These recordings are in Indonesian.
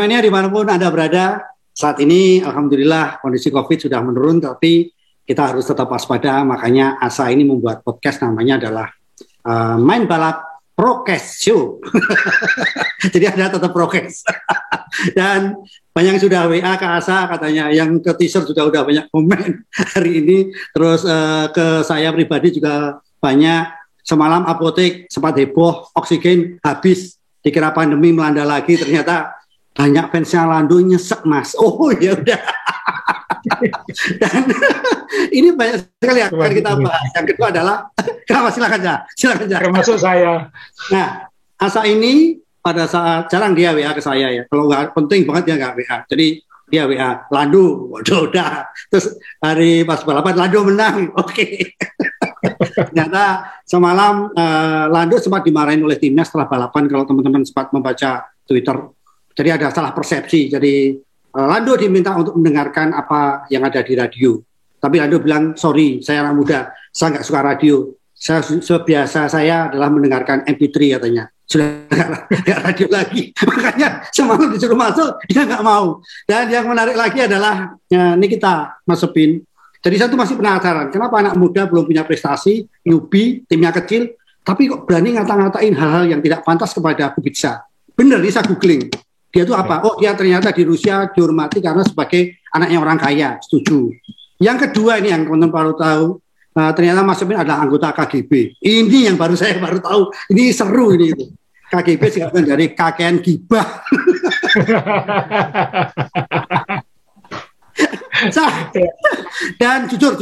Mania dimanapun Anda berada, saat ini Alhamdulillah kondisi COVID sudah menurun, tapi kita harus tetap waspada. Makanya ASA ini membuat podcast namanya adalah Main Balap Prokes Show. Jadi Anda tetap prokes. Dan banyak yang sudah WA ke ASA katanya, yang ke teaser juga udah banyak komen hari ini. Terus ke saya pribadi juga banyak. Semalam apotek sempat heboh, oksigen habis, dikira pandemi melanda lagi, ternyata banyak fansnya Lando nyesek mas. Oh ya udah. Dan ini banyak sekali yang akan kita bahas. Yang kedua adalah, silakan ya. Termasuk saya. Nah, ASA ini pada saat jarang dia WA ke saya ya. Kalau nggak penting banget dia nggak WA. Jadi dia WA Lando, waduh udah. Terus hari pas balapan Lando menang, oke. Ternyata semalam Lando sempat dimarahin oleh timnya setelah balapan. Kalau teman-teman sempat membaca Twitter. Jadi ada salah persepsi. Jadi Lando diminta untuk mendengarkan apa yang ada di radio. Tapi Lando bilang, sorry, saya anak muda, saya nggak suka radio. Biasa saya adalah mendengarkan MP3 katanya. Sudah nggak radio lagi. Makanya semalam disuruh masuk, dia nggak mau. Dan yang menarik lagi adalah Nikita Mas Sepin. Jadi saya tuh masih penasaran, kenapa anak muda belum punya prestasi, newbie, timnya kecil, tapi kok berani ngata-ngatain hal-hal yang tidak pantas kepada Kubica. Bener, ini saya googling. Dia itu apa? Oh, dia ternyata di Rusia dihormati karena sebagai anaknya orang kaya. Setuju. Yang kedua ini yang teman-teman baru tahu, ternyata Mas Sepin adalah anggota KGB. Ini yang saya baru tahu. Ini seru ini itu. KGB singkatan dari kakean gibah. Dan jujur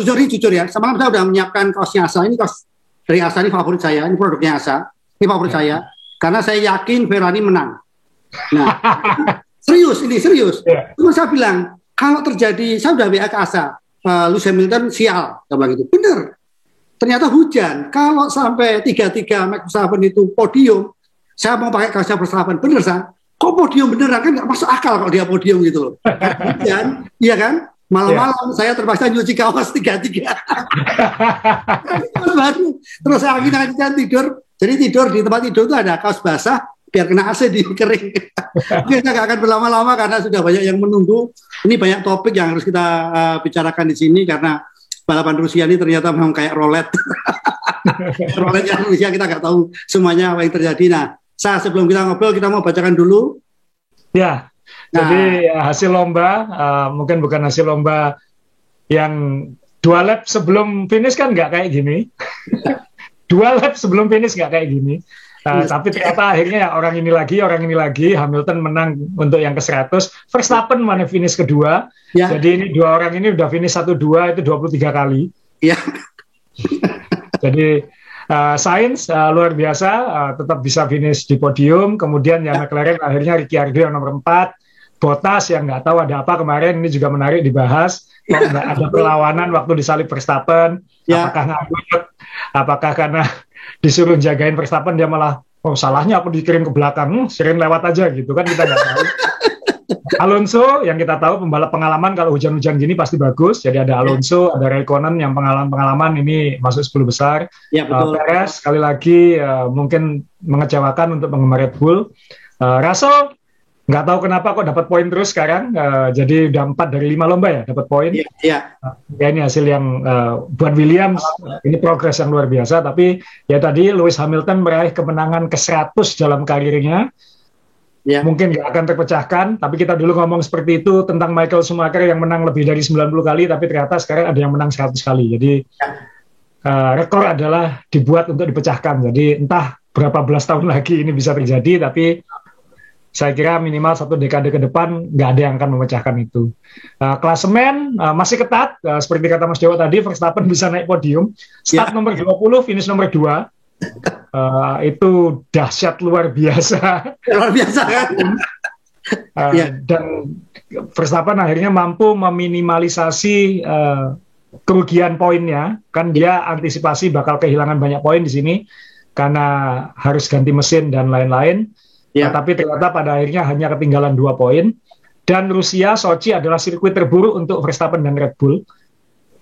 ya. Semalam saya sudah menyiapkan kaosnya ASA. Ini kaos dari ASA, ini favorit saya. Ini produknya ASA. Ini favorit saya. Karena saya yakin Ferrari menang. Nah, serius. Cuma saya bilang, kalau terjadi, saya udah WA ke ASA, Lewis Hamilton sial, saya bilang gitu. Bener. Ternyata hujan. Kalau sampai 3-3 Max Verstappen itu podium, saya mau pakai kaosnya Verstappen. Bener, San? Kok podium beneran? Kan nggak masuk akal kalau dia podium gitu loh. Hujan, iya kan? Malam-malam saya terpaksa nyuci kaos 3-3. Terus saya angin-anginan tidur. Jadi tidur di tempat tidur itu ada kaos basah, biar kena AC di kering. Kita nggak akan berlama-lama karena sudah banyak yang menunggu. Ini banyak topik yang harus kita bicarakan di sini karena balapan Rusia ini ternyata memang kayak roulette. Roulette yang Rusia kita nggak tahu semuanya apa yang terjadi. Nah, sebelum kita ngobrol kita mau bacakan dulu. Ya, jadi hasil lomba mungkin bukan hasil lomba yang 2 lap sebelum finish kan nggak kayak gini. 2 lap sebelum finish nggak kayak gini. Tapi ternyata akhirnya orang ini lagi, Hamilton menang untuk yang ke-100, Verstappen mana finish kedua, ya. Jadi ini 2 orang ini udah finish 1-2 itu 23 kali. Ya. Jadi Sainz luar biasa, tetap bisa finish di podium, kemudian yang McLaren akhirnya Ricciardo yang nomor 4, Bottas yang nggak tahu ada apa kemarin, ini juga menarik dibahas, kok nggak ada perlawanan waktu disalip Verstappen, apakah ngabut, apakah karena disuruh jagain Verstappen dia malah salahnya aku dikirim ke belakang, sering lewat aja gitu kan, kita nggak tahu. Alonso yang kita tahu pembalap pengalaman kalau hujan-hujan gini pasti bagus. Jadi ada Alonso, ada Raikkonen yang pengalaman-pengalaman ini masuk 10 besar. Ya, betul. Perez sekali lagi mungkin mengecewakan untuk penggemar Red Bull. Russell nggak tahu kenapa kok dapat poin terus sekarang. Jadi udah 4 dari 5 lomba ya dapat poin. Iya. Ya ini hasil yang buat Williams ini progres yang luar biasa. Tapi ya tadi Lewis Hamilton meraih kemenangan ke-100 dalam karirnya. Ya. Mungkin nggak akan terpecahkan, tapi kita dulu ngomong seperti itu tentang Michael Schumacher yang menang lebih dari 90 kali, tapi ternyata sekarang ada yang menang 100 kali. Jadi rekor adalah dibuat untuk dipecahkan. Jadi entah berapa belas tahun lagi ini bisa terjadi, tapi saya kira minimal 1 dekade ke depan nggak ada yang akan memecahkan itu. Klasemen masih ketat, seperti kata Mas Dewa tadi, Verstappen bisa naik podium, start nomor 20, finish nomor 2. Itu dahsyat luar biasa. Luar biasa kan? Dan Verstappen akhirnya mampu meminimalisasi kerugian poinnya. Kan dia antisipasi bakal kehilangan banyak poin di sini karena harus ganti mesin dan lain-lain. Tapi ternyata pada akhirnya hanya ketinggalan 2 poin. Dan Rusia, Sochi adalah sirkuit terburuk untuk Verstappen dan Red Bull.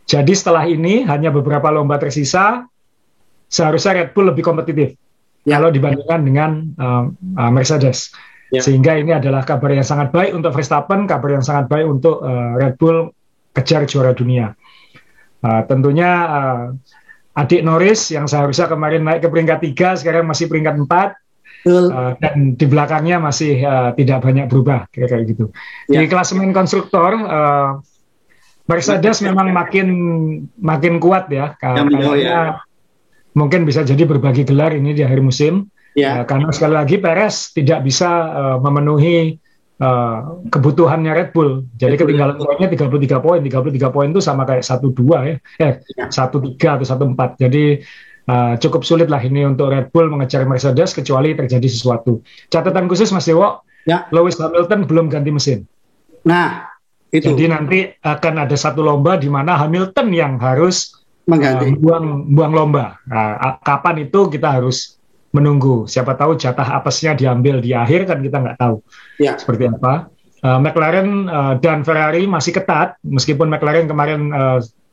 Jadi setelah ini hanya beberapa lomba tersisa. Seharusnya Red Bull lebih kompetitif kalau dibandingkan dengan Mercedes. Sehingga ini adalah kabar yang sangat baik untuk Verstappen, kabar yang sangat baik untuk Red Bull kejar juara dunia. Tentunya adik Norris yang seharusnya kemarin naik ke peringkat 3, sekarang masih peringkat 4. Dan di belakangnya masih tidak banyak berubah, kira-kira gitu. Di klasemen konstruktor, Mercedes memang makin kuat ya, karena mungkin bisa jadi berbagi gelar ini di akhir musim. Karena sekali lagi Perez tidak bisa memenuhi kebutuhannya Red Bull. Jadi ketinggalan poinnya 33 poin. 33 poin itu sama kayak 1-2 ya. 1-3 atau 1-4. Jadi cukup sulit lah ini untuk Red Bull mengejar Mercedes kecuali terjadi sesuatu. Catatan khusus Mas Dewo, Lewis Hamilton belum ganti mesin. Nah, itu. Jadi nanti akan ada satu lomba di mana Hamilton yang harus buang lomba. Kapan itu kita harus menunggu. Siapa tahu jatah apesnya diambil di akhir kan kita nggak tahu seperti apa. McLaren dan Ferrari masih ketat, meskipun McLaren kemarin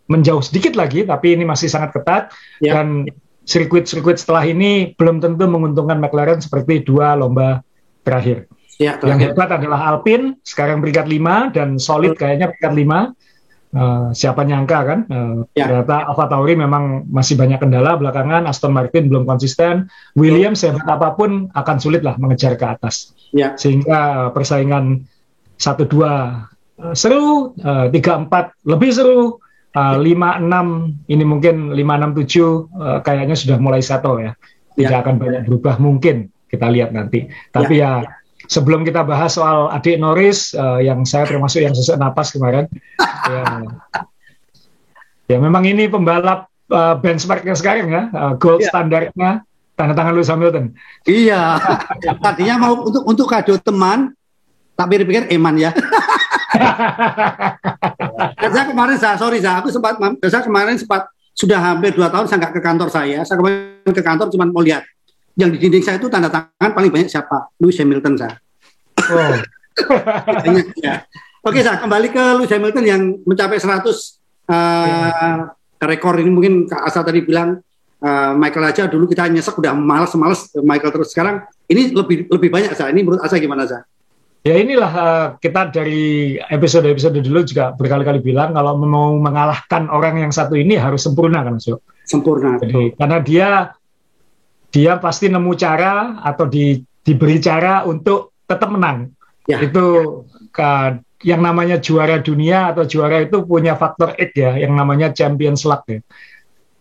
menjauh sedikit lagi, tapi ini masih sangat ketat. Dan sirkuit-sirkuit setelah ini belum tentu menguntungkan McLaren seperti 2 lomba terakhir. Yang hebat adalah Alpine, sekarang peringkat 5 dan solid kayaknya peringkat 5. Siapa nyangka kan ternyata AlphaTauri memang masih banyak kendala belakangan. Aston Martin belum konsisten. Williams hebat apapun akan sulit lah mengejar ke atas. Sehingga persaingan 1-2 seru, 3-4 lebih seru, 5-6 ini mungkin 5-6-7 kayaknya sudah mulai settle ya. Tidak akan banyak berubah mungkin, kita lihat nanti. Tapi sebelum kita bahas soal adik Norris, yang saya termasuk yang sesak napas kemarin, ya memang ini pembalap benchmarknya sekarang ya, gold standarnya tanda tangan Lewis Hamilton. Iya, tadinya mau untuk kado teman, tapi dipikir Eman ya. Saya kemarin, saya kemarin sempat sudah hampir 2 tahun saya nggak ke kantor saya kemarin ke kantor cuma mau lihat. Yang di dinding saya itu tanda tangan paling banyak siapa? Lewis Hamilton saya. Oke, saya kembali ke Lewis Hamilton yang mencapai 100 rekor ini. Mungkin Kak Asa tadi bilang Michael aja dulu kita nyesek udah males Michael terus. Sekarang ini lebih banyak saya. Ini menurut Asa gimana saya? Ya inilah kita dari episode dulu juga berkali-kali bilang kalau mau mengalahkan orang yang satu ini harus sempurna kan, Mas. Sempurna. Jadi, karena dia pasti nemu cara atau diberi cara untuk tetap menang. Itu yang namanya juara dunia atau juara itu punya faktor X ya, yang namanya Champions Luck ya.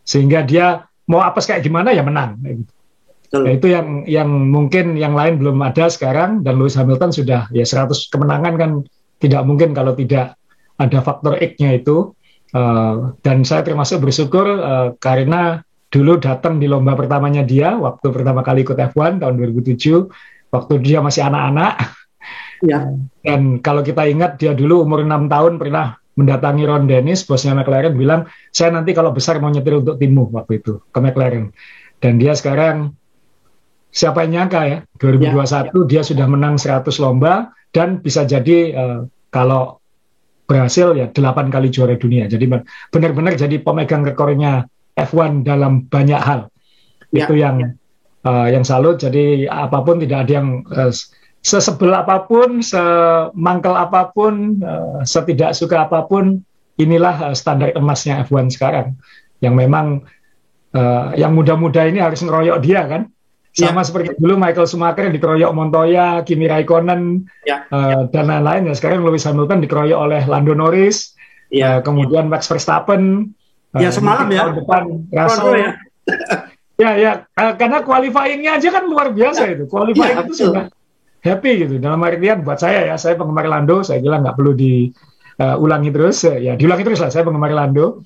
Sehingga dia mau apes kayak gimana ya menang. Nah, itu yang mungkin yang lain belum ada sekarang, dan Lewis Hamilton sudah ya 100 kemenangan kan tidak mungkin kalau tidak ada faktor X-nya itu. Dan saya termasuk bersyukur karena dulu datang di lomba pertamanya dia waktu pertama kali ikut F1 tahun 2007, waktu dia masih anak-anak. Dan kalau kita ingat dia dulu umur 6 tahun pernah mendatangi Ron Dennis, bosnya McLaren, bilang saya nanti kalau besar mau nyetir untuk timmu waktu itu ke McLaren. Dan dia sekarang siapa yang nyangka ya 2021 dia sudah menang 100 lomba dan bisa jadi kalau berhasil ya 8 kali juara dunia. Jadi benar-benar jadi pemegang rekornya F1 dalam banyak hal. Itu yang salut. Jadi apapun tidak ada yang sesebel apapun, semangkel apapun, setidak suka apapun, inilah standar emasnya F1 sekarang. Yang memang yang muda-muda ini harus ngeroyok dia kan. Sama seperti dulu Michael Schumacher dikeroyok Montoya, Kimi Raikkonen, dan lain-lain. Ya, sekarang Lewis Hamilton dikeroyok oleh Lando Norris, kemudian Max Verstappen. Semalam ya. Depan Russell. Karena qualifying-nya aja kan luar biasa itu. Qualifying itu sudah happy gitu. Dalam artian buat saya ya, saya penggemar Lando, saya bilang nggak perlu diulangi terus. Ya diulangi terus lah, saya penggemar Lando.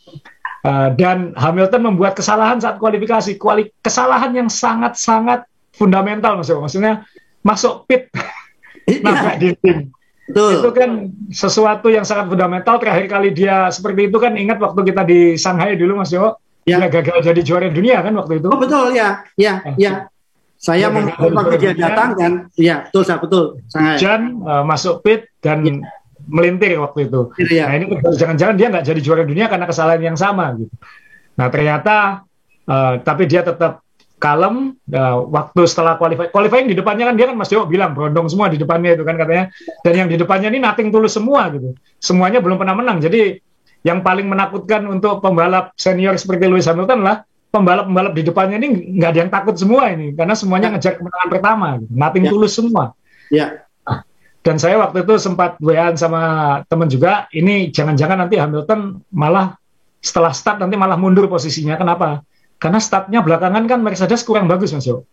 Dan Hamilton membuat kesalahan saat kualifikasi, kesalahan yang sangat-sangat fundamental maksudnya masuk pit nabrak dinding. Itu kan sesuatu yang sangat fundamental. Terakhir kali dia seperti itu kan, ingat waktu kita di Shanghai dulu Mas Yo, dia gagal jadi juara dunia kan waktu itu. Oh betul ya. Saya waktu dia datang kan, betul. Shanghai. Hujan, masuk pit dan melintir waktu itu. Nah ini jangan-jangan dia nggak jadi juara dunia karena kesalahan yang sama gitu. Nah ternyata tapi dia tetap kalem. Waktu setelah qualifying di depannya kan dia kan Mas Dewo bilang berondong semua di depannya itu kan katanya. Dan yang di depannya ini nothing tulus semua gitu. Semuanya belum pernah menang. Jadi yang paling menakutkan untuk pembalap senior seperti Lewis Hamilton lah pembalap-pembalap di depannya ini nggak ada yang takut semua ini karena semuanya ngejar kemenangan pertama. Gitu. Nothing tulus semua. Dan saya waktu itu sempat WA sama teman juga, ini jangan-jangan nanti Hamilton malah setelah start nanti malah mundur posisinya. Kenapa? Karena startnya belakangan kan Mercedes kurang bagus Mas Yo.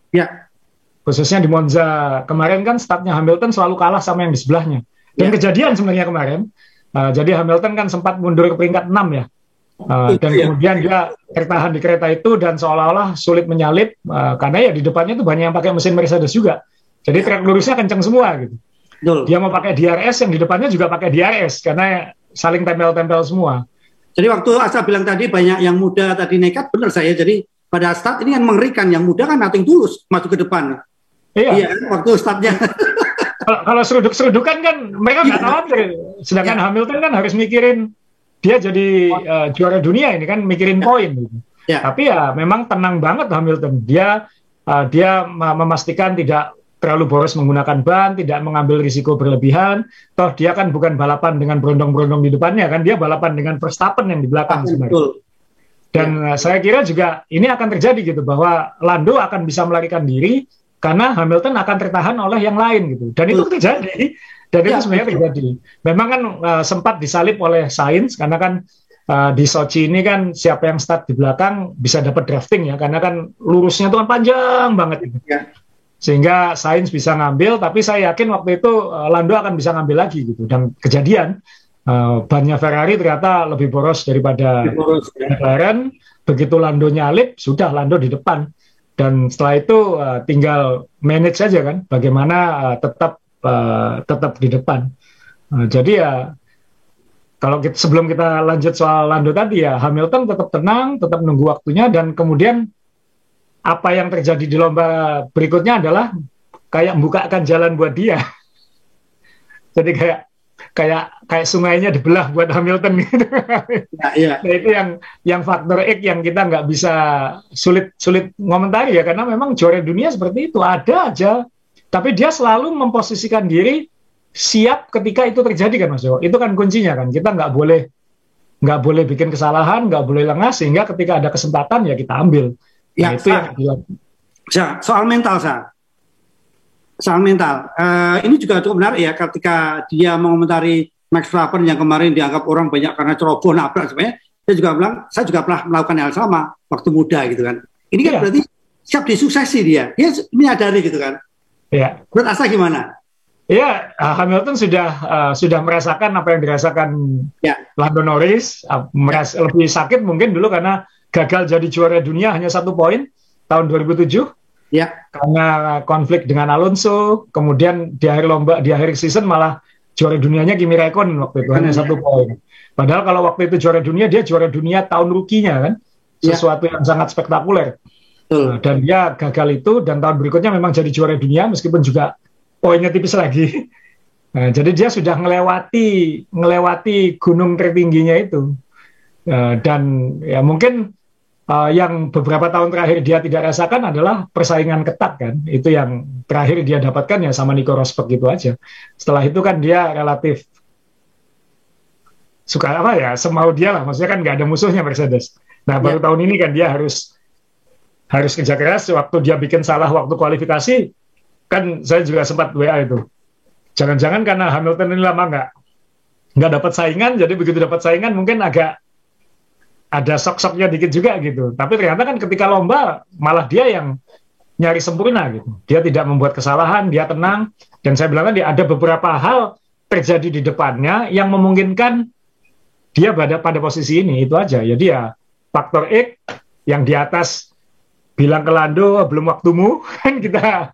Khususnya di Monza kemarin kan startnya Hamilton selalu kalah sama yang di sebelahnya. Dan kejadian sebenarnya kemarin. Jadi Hamilton kan sempat mundur ke peringkat 6 ya. Dan kemudian dia tertahan di kereta itu dan seolah-olah sulit menyalip karena ya di depannya tuh banyak yang pakai mesin Mercedes juga. Jadi trek lurusnya kenceng semua gitu. Dia mau pakai DRS, yang di depannya juga pakai DRS karena saling tempel-tempel semua. Jadi waktu Asa bilang tadi banyak yang muda tadi nekat, benar saya. Jadi pada start ini kan mengerikan, yang muda kan nothing tulus masuk ke depan. Iya waktu startnya. Kalau seruduk-serudukan kan mereka nggak khawatir. Sedangkan Hamilton kan harus mikirin dia jadi juara dunia ini kan, mikirin poin. Gitu. Tapi ya memang tenang banget Hamilton. Dia memastikan tidak terlalu boros menggunakan ban, tidak mengambil risiko berlebihan. Toh dia kan bukan balapan dengan berondong-berondong di depannya kan, dia balapan dengan Verstappen yang di belakang sebenarnya. Dan saya kira juga ini akan terjadi gitu, bahwa Lando akan bisa melarikan diri karena Hamilton akan tertahan oleh yang lain gitu. Dan itu terjadi. Dan itu sebenarnya terjadi. Memang kan sempat disalip oleh Sainz karena kan di Sochi ini kan siapa yang start di belakang bisa dapat drafting ya, karena kan lurusnya itu kan panjang banget gitu. Sehingga Sainz bisa ngambil, tapi saya yakin waktu itu Lando akan bisa ngambil lagi gitu. Dan kejadian bannya Ferrari ternyata lebih boros daripada McLaren. Begitu Lando nyalip, sudah Lando di depan. Dan setelah itu tinggal manage saja kan, bagaimana tetap di depan. Jadi ya kalau sebelum kita lanjut soal Lando tadi ya, Hamilton tetap tenang, tetap nunggu waktunya, dan kemudian apa yang terjadi di lomba berikutnya adalah kayak membukakan jalan buat dia. Jadi kayak sungainya dibelah buat Hamilton gitu. Nah itu yang faktor X yang kita nggak bisa sulit ngomentari ya, karena memang juara dunia seperti itu ada aja, tapi dia selalu memposisikan diri siap ketika itu terjadi kan Mas Jo. Itu kan kuncinya kan, kita nggak boleh bikin kesalahan, nggak boleh lengah, sehingga ketika ada kesempatan ya kita ambil. Nah, itu yang soal mental ini juga cukup menarik ya, ketika dia mengomentari Max Verstappen yang kemarin dianggap orang banyak karena ceroboh nabrak sebenarnya. Saya juga pernah melakukan hal sama waktu muda gitu kan. Ini kan berarti siap disuksesi dia menyadari gitu kan. Menurut Asa gimana? Iya, Hamilton sudah merasakan apa yang dirasakan Lando Norris, lebih sakit mungkin dulu karena gagal jadi juara dunia hanya 1 poin tahun 2007 karena konflik dengan Alonso. Kemudian di akhir season malah juara dunianya Kimi Raikkonen waktu itu hanya 1 poin. Padahal kalau waktu itu juara dunia, dia juara dunia tahun rukinya kan, sesuatu yang sangat spektakuler. Dan dia gagal itu, dan tahun berikutnya memang jadi juara dunia meskipun juga poinnya tipis lagi. Nah, jadi dia sudah ngelewati gunung tertingginya itu. Dan ya mungkin yang beberapa tahun terakhir dia tidak rasakan adalah persaingan ketat kan. Itu yang terakhir dia dapatkan ya sama Nico Rosberg gitu aja. Setelah itu kan dia relatif suka apa ya, semau dia lah. Maksudnya kan nggak ada musuhnya Mercedes. Nah baru tahun ini kan dia harus kerja keras. Waktu dia bikin salah waktu kualifikasi, kan saya juga sempat WA itu. Jangan-jangan karena Hamilton ini lama nggak dapat saingan, jadi begitu dapat saingan mungkin agak ada sok-soknya dikit juga gitu. Tapi ternyata kan ketika lomba malah dia yang nyari sempurna gitu. Dia tidak membuat kesalahan, dia tenang. Dan saya bilang tadi ada beberapa hal terjadi di depannya yang memungkinkan dia pada posisi ini. Itu aja. Jadi ya faktor X yang di atas bilang ke Lando belum waktumu kan kita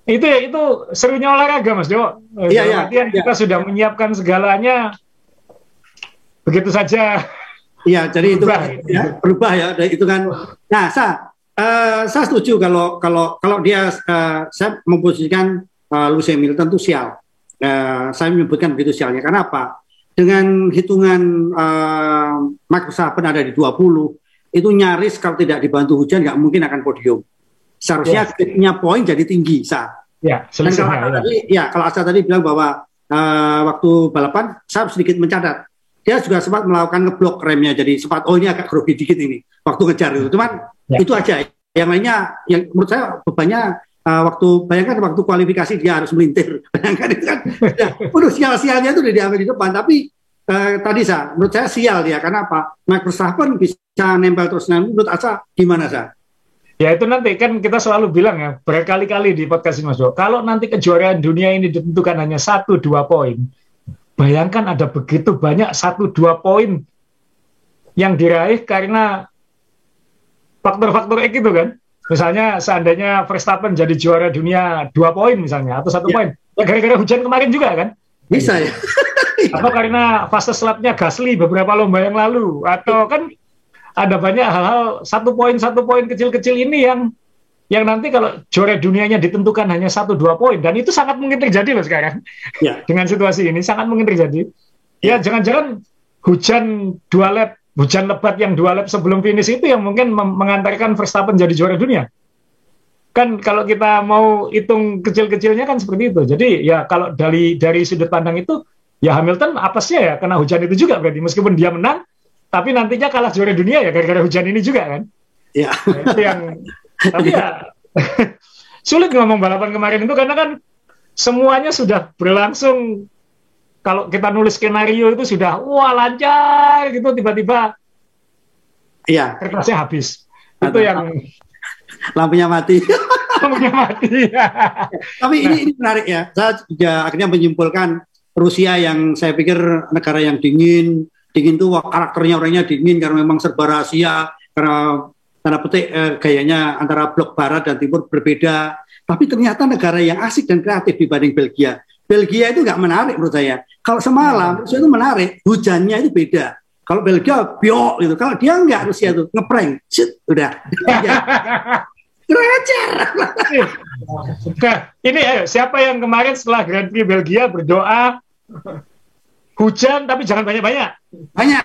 itu serunya olahraga Mas Jo. Iya. Kita sudah menyiapkan segalanya begitu saja. Iya, jadi itu berubah ya. Itu kan. Nah, saya setuju kalau dia saya memposisikan Lewis Hamilton itu sial. Saya menyebutkan begitu sialnya. Karena apa? Dengan hitungan Max Verstappen ada di 20, itu nyaris kalau tidak dibantu hujan nggak mungkin akan podium. Seharusnya gapnya poin jadi tinggi, Ya, kalau Asa tadi bilang bahwa waktu balapan saya sedikit mencatat. Dia juga sempat melakukan ngeblok remnya, jadi sempat ini agak grogi dikit ini waktu ngejar itu. Cuman itu aja. Yang lainnya, yang menurut saya bebannya bayangkan waktu kualifikasi dia harus melintir. Bayangkan itu kan, sial-sialnya itu udah diambil di depan. Tapi tadi menurut saya sial dia. Karena apa? Max Verstappen bisa nempel terus. Menurut Asa gimana Ya itu nanti kan kita selalu bilang ya berkali-kali di podcast ini Mas Jo. Kalau nanti kejuaraan dunia ini ditentukan hanya 1-2 poin. Bayangkan ada begitu banyak 1-2 poin yang diraih karena faktor-faktor X itu kan. Misalnya seandainya Verstappen jadi juara dunia 2 poin misalnya, atau 1 poin. Ya gara-gara hujan kemarin juga kan. Bisa ya. Atau karena fastest lap-nya Gasly beberapa lomba yang lalu. Atau kan ada banyak hal-hal 1 poin kecil-kecil ini yang nanti kalau juara dunianya ditentukan hanya 1-2 poin, dan itu sangat mungkin terjadi loh sekarang. Dengan situasi ini sangat mungkin terjadi. Ya jangan-jangan hujan lebat yang 2 lap sebelum finish itu yang mungkin mengantarkan Verstappen jadi juara dunia. Kan kalau kita mau hitung kecil-kecilnya kan seperti itu. Jadi ya kalau dari sudut pandang itu ya Hamilton apesnya ya kena hujan itu juga berarti, meskipun dia menang tapi nantinya kalah juara dunia ya gara-gara hujan ini juga kan. Iya. Itu yang tapi ya sulit ngomong balapan kemarin itu karena kan semuanya sudah berlangsung. Kalau kita nulis skenario itu sudah lancar gitu, tiba-tiba kertasnya habis. Itu yang lampunya mati. Tapi ini menarik ya. Saya juga akhirnya menyimpulkan Rusia yang saya pikir negara yang dingin tuh karakternya orangnya dingin karena memang serba rahasia, karena tanda petik gayanya antara blok barat dan timur berbeda. Tapi ternyata negara yang asik dan kreatif dibanding Belgia. Belgia itu nggak menarik menurut saya. Kalau semalam Rusia itu menarik, hujannya itu beda. Kalau Belgia biok gitu, kalau dia nggak, Rusia itu ngeprank, udah. Kerajar. Ini siapa yang kemarin setelah Grand Prix Belgia berdoa hujan tapi jangan banyak-banyak. Banyak.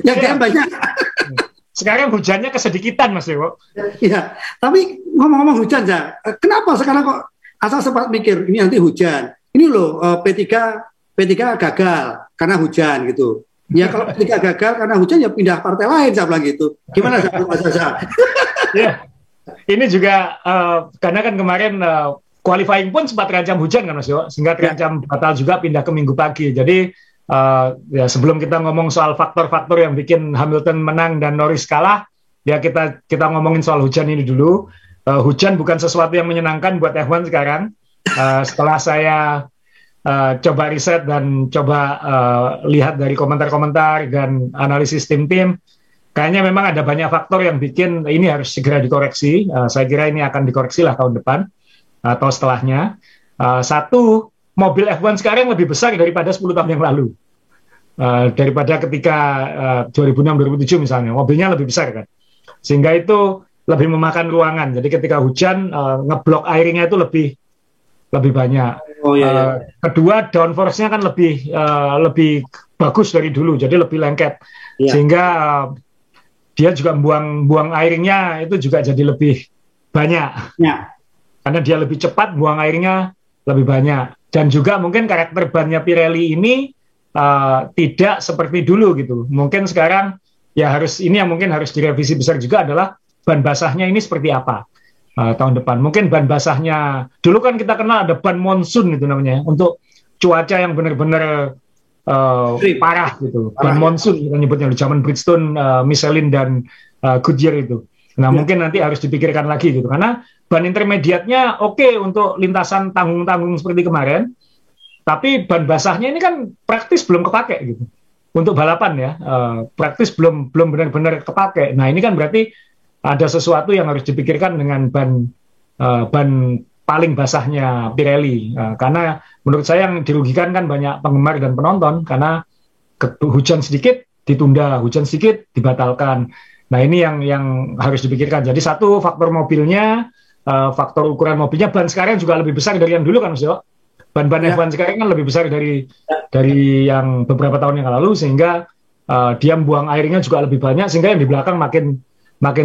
Yang banyak. Sekarang hujannya kesedikitan Mas Dewo. Iya, tapi ngomong-ngomong hujan kenapa sekarang kok asal sempat mikir ini nanti hujan. Ini loh P3 gagal karena hujan gitu. Ya kalau P3 gagal karena hujan ya pindah partai lain saya bilang gitu. Gimana Mas Asa? Ya. Ini juga karena kan kemarin qualifying pun sempat terancam hujan kan Mas Dewo, sehingga terancam batal juga pindah ke minggu pagi. Jadi ya sebelum kita ngomong soal faktor-faktor yang bikin Hamilton menang dan Norris kalah, ya kita ngomongin soal hujan ini dulu. Hujan bukan sesuatu yang menyenangkan buat F1 sekarang. Setelah saya coba riset dan coba lihat dari komentar-komentar dan analisis tim-tim, kayaknya memang ada banyak faktor yang bikin ini harus segera dikoreksi. Saya kira ini akan dikoreksi lah tahun depan atau setelahnya. Satu, mobil F1 sekarang lebih besar daripada 10 tahun yang lalu. Daripada ketika 2006-2007 misalnya, mobilnya lebih besar kan. sehingga itu lebih memakan ruangan. Jadi ketika hujan ngeblok airnya itu lebih banyak. Kedua, downforce-nya kan lebih bagus dari dulu, jadi lebih lengket, sehingga dia juga buang airnya itu juga jadi lebih banyak, karena dia lebih cepat buang airnya lebih banyak. Dan juga mungkin karakter bannya Pirelli ini tidak seperti dulu gitu. Mungkin sekarang ya ini yang mungkin harus direvisi besar juga adalah ban basahnya ini seperti apa tahun depan. Mungkin ban basahnya dulu kan kita kenal ada ban monsun itu namanya, untuk cuaca yang benar-benar parah gitu. Ban monsun kita nyebutnya di zaman Bridgestone, Michelin dan Goodyear itu. Nah, mungkin nanti harus dipikirkan lagi gitu, karena ban intermediatnya oke untuk lintasan tanggung-tanggung seperti kemarin, tapi ban basahnya ini kan praktis belum kepake gitu. Untuk balapan ya, praktis belum benar-benar kepake. Nah, ini kan berarti ada sesuatu yang harus dipikirkan dengan ban paling basahnya Pirelli, karena menurut saya yang dirugikan kan banyak penggemar dan penonton, karena hujan sedikit ditunda, hujan sedikit dibatalkan. Nah, ini yang harus dipikirkan. Jadi satu, faktor mobilnya, faktor ukuran mobilnya. Ban sekarang juga lebih besar dari yang dulu kan, Mas Yo? Ban-ban F1 sekarang kan lebih besar dari yang beberapa tahun yang lalu, sehingga dia buang airnya juga lebih banyak, sehingga yang di belakang makin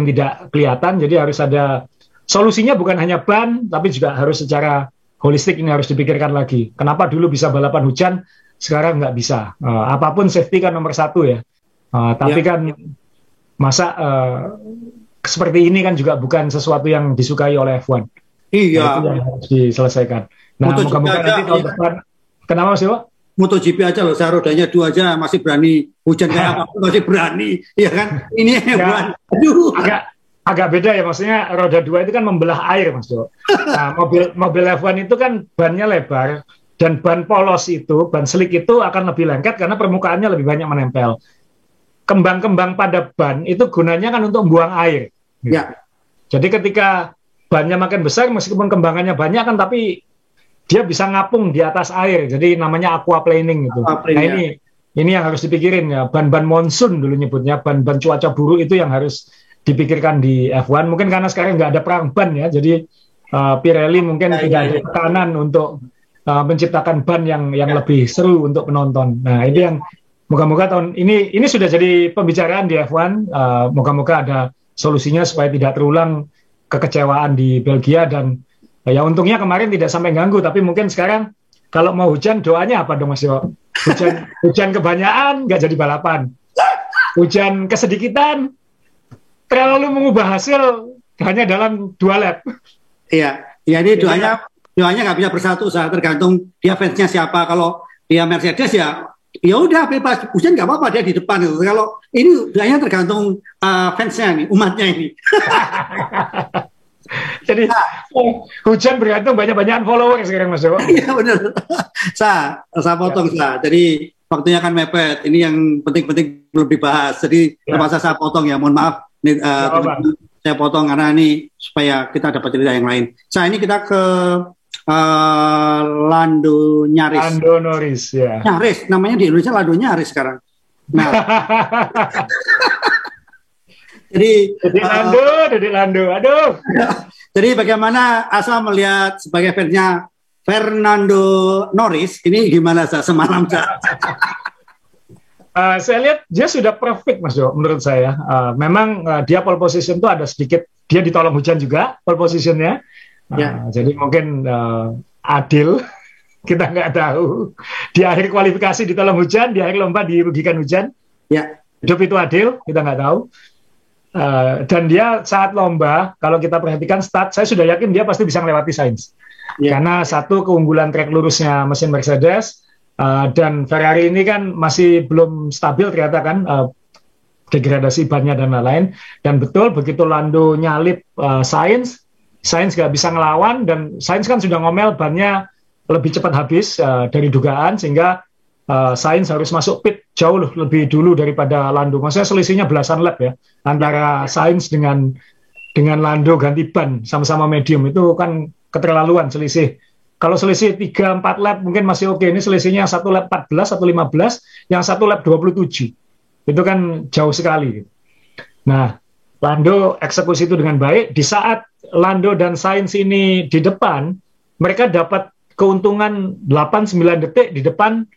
tidak kelihatan. Jadi harus ada solusinya, bukan hanya ban, tapi juga harus secara holistik ini harus dipikirkan lagi. Kenapa dulu bisa balapan hujan, sekarang nggak bisa? Apapun safety kan nomor satu ya. Tapi kan masa seperti ini kan juga bukan sesuatu yang disukai oleh F1. Iya. Nah, itu yang harus diselesaikan. Nah, moga-moga nanti tahun depan. Kenapa Mas Dewa? MotoGP aja loh, saya rodanya 2 aja masih berani, hujan kayak apa masih berani, ya kan? Ini hebat. Aduh. Agak beda ya, maksudnya roda 2 itu kan membelah air, Mas Jo. Nah, mobil F1 itu kan bannya lebar, dan ban polos itu, ban slick itu akan lebih lengket karena permukaannya lebih banyak menempel. Kembang-kembang pada ban itu gunanya kan untuk buang air. Ya. Jadi ketika bannya makin besar, meskipun kembangannya banyak kan, tapi dia bisa ngapung di atas air. Jadi namanya aquaplaning gitu. Nah, ini yang harus dipikirin ya. Ban-ban monsun dulu nyebutnya, ban-ban cuaca buruk itu yang harus dipikirkan di F1. Mungkin karena sekarang nggak ada perang ban ya, jadi Pirelli mungkin tidak ada tekanan untuk menciptakan ban yang lebih seru untuk penonton. Nah, ini yang moga-moga tahun ini sudah jadi pembicaraan di F1. Moga-moga ada solusinya supaya tidak terulang kekecewaan di Belgia. Dan ya untungnya kemarin tidak sampai ganggu, tapi mungkin sekarang kalau mau hujan, doanya apa dong Mas Yo? Hujan kebanyakan nggak jadi balapan. Hujan kesedikitan terlalu mengubah hasil hanya dalam 2 lap. Iya, ya ini doanya nggak bisa bersatu, tergantung dia fansnya siapa. Kalau dia Mercedes ya udah bebas, hujan nggak apa-apa, dia di depan itu. Kalau ini doanya tergantung fansnya nih, umatnya ini. Jadi hujan bergantung banyak-banyakan follower sekarang Mas Dewa. Iya benar. Saya potong Jadi waktunya kan mepet. Ini yang penting-penting belum dibahas. Jadi terpaksa saya potong ya. Mohon maaf. Saya potong karena ini supaya kita dapat cerita yang lain. Ini kita ke Lando Nyaris. Lando Norris ya. Nyaris, namanya di Indonesia Lando Nyaris sekarang. Nah. Jadi Lando, aduh. Jadi bagaimana Asa melihat sebagai fansnya Fernando Norris ini gimana semalam? Saya lihat dia sudah perfect Mas Jo, menurut saya. Memang dia pole position itu ada sedikit, dia ditolong hujan juga pole positionnya. Jadi mungkin adil, kita nggak tahu. Di akhir kualifikasi ditolong hujan, di akhir lomba dirugikan hujan. Ya. Hidup itu adil, kita nggak tahu. Dan dia saat lomba, kalau kita perhatikan start, saya sudah yakin dia pasti bisa melewati Sainz. Karena satu, keunggulan trek lurusnya mesin Mercedes, dan Ferrari ini kan masih belum stabil ternyata kan, degradasi bannya dan lain-lain. Dan betul, begitu Lando nyalip Sainz nggak bisa ngelawan, dan Sainz kan sudah ngomel bannya lebih cepat habis dari dugaan, sehingga Sainz harus masuk pit jauh lebih dulu daripada Lando. Maksudnya selisihnya belasan lap ya antara Sainz dengan Lando ganti ban sama-sama medium, itu kan keterlaluan selisih. Kalau selisih 3-4 lap mungkin masih oke. Ini selisihnya 1 lap 14 atau 15, yang 1 lap 27. Itu kan jauh sekali. Nah, Lando eksekusi itu dengan baik. Di saat Lando dan Sainz ini di depan, mereka dapat keuntungan 8-9 detik di depan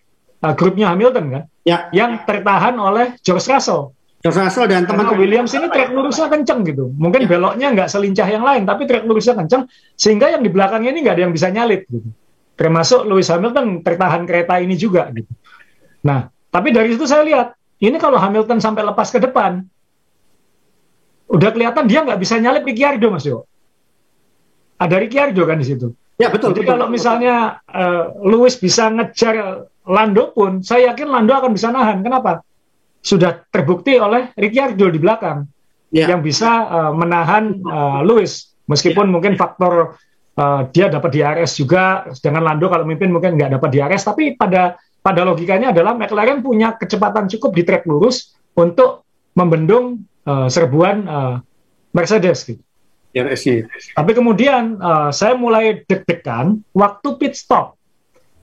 grupnya Hamilton kan, yang tertahan oleh George Russell. George Russell dan teman-teman Williams ini trek lurusnya kenceng gitu. Mungkin beloknya nggak selincah yang lain, tapi trek lurusnya kenceng, sehingga yang di belakangnya ini nggak ada yang bisa nyalip gitu. Termasuk Lewis Hamilton tertahan kereta ini juga gitu. Nah, tapi dari situ saya lihat, ini kalau Hamilton sampai lepas ke depan, udah kelihatan dia nggak bisa nyalip Ricciardo, Mas Yo. Ada Ricciardo kan di situ. Ya betul. Jadi betul, kalau betul. Misalnya Lewis bisa ngejar Lando pun, saya yakin Lando akan bisa nahan. Kenapa? Sudah terbukti oleh Ricciardo di belakang yang bisa menahan Lewis. Meskipun mungkin faktor dia dapat DRS juga, sedangkan Lando kalau mimpin mungkin nggak dapat DRS. Tapi pada logikanya adalah McLaren punya kecepatan cukup di trek lurus untuk membendung serbuan Mercedes gitu. Tapi kemudian saya mulai deg-degan waktu pit stop.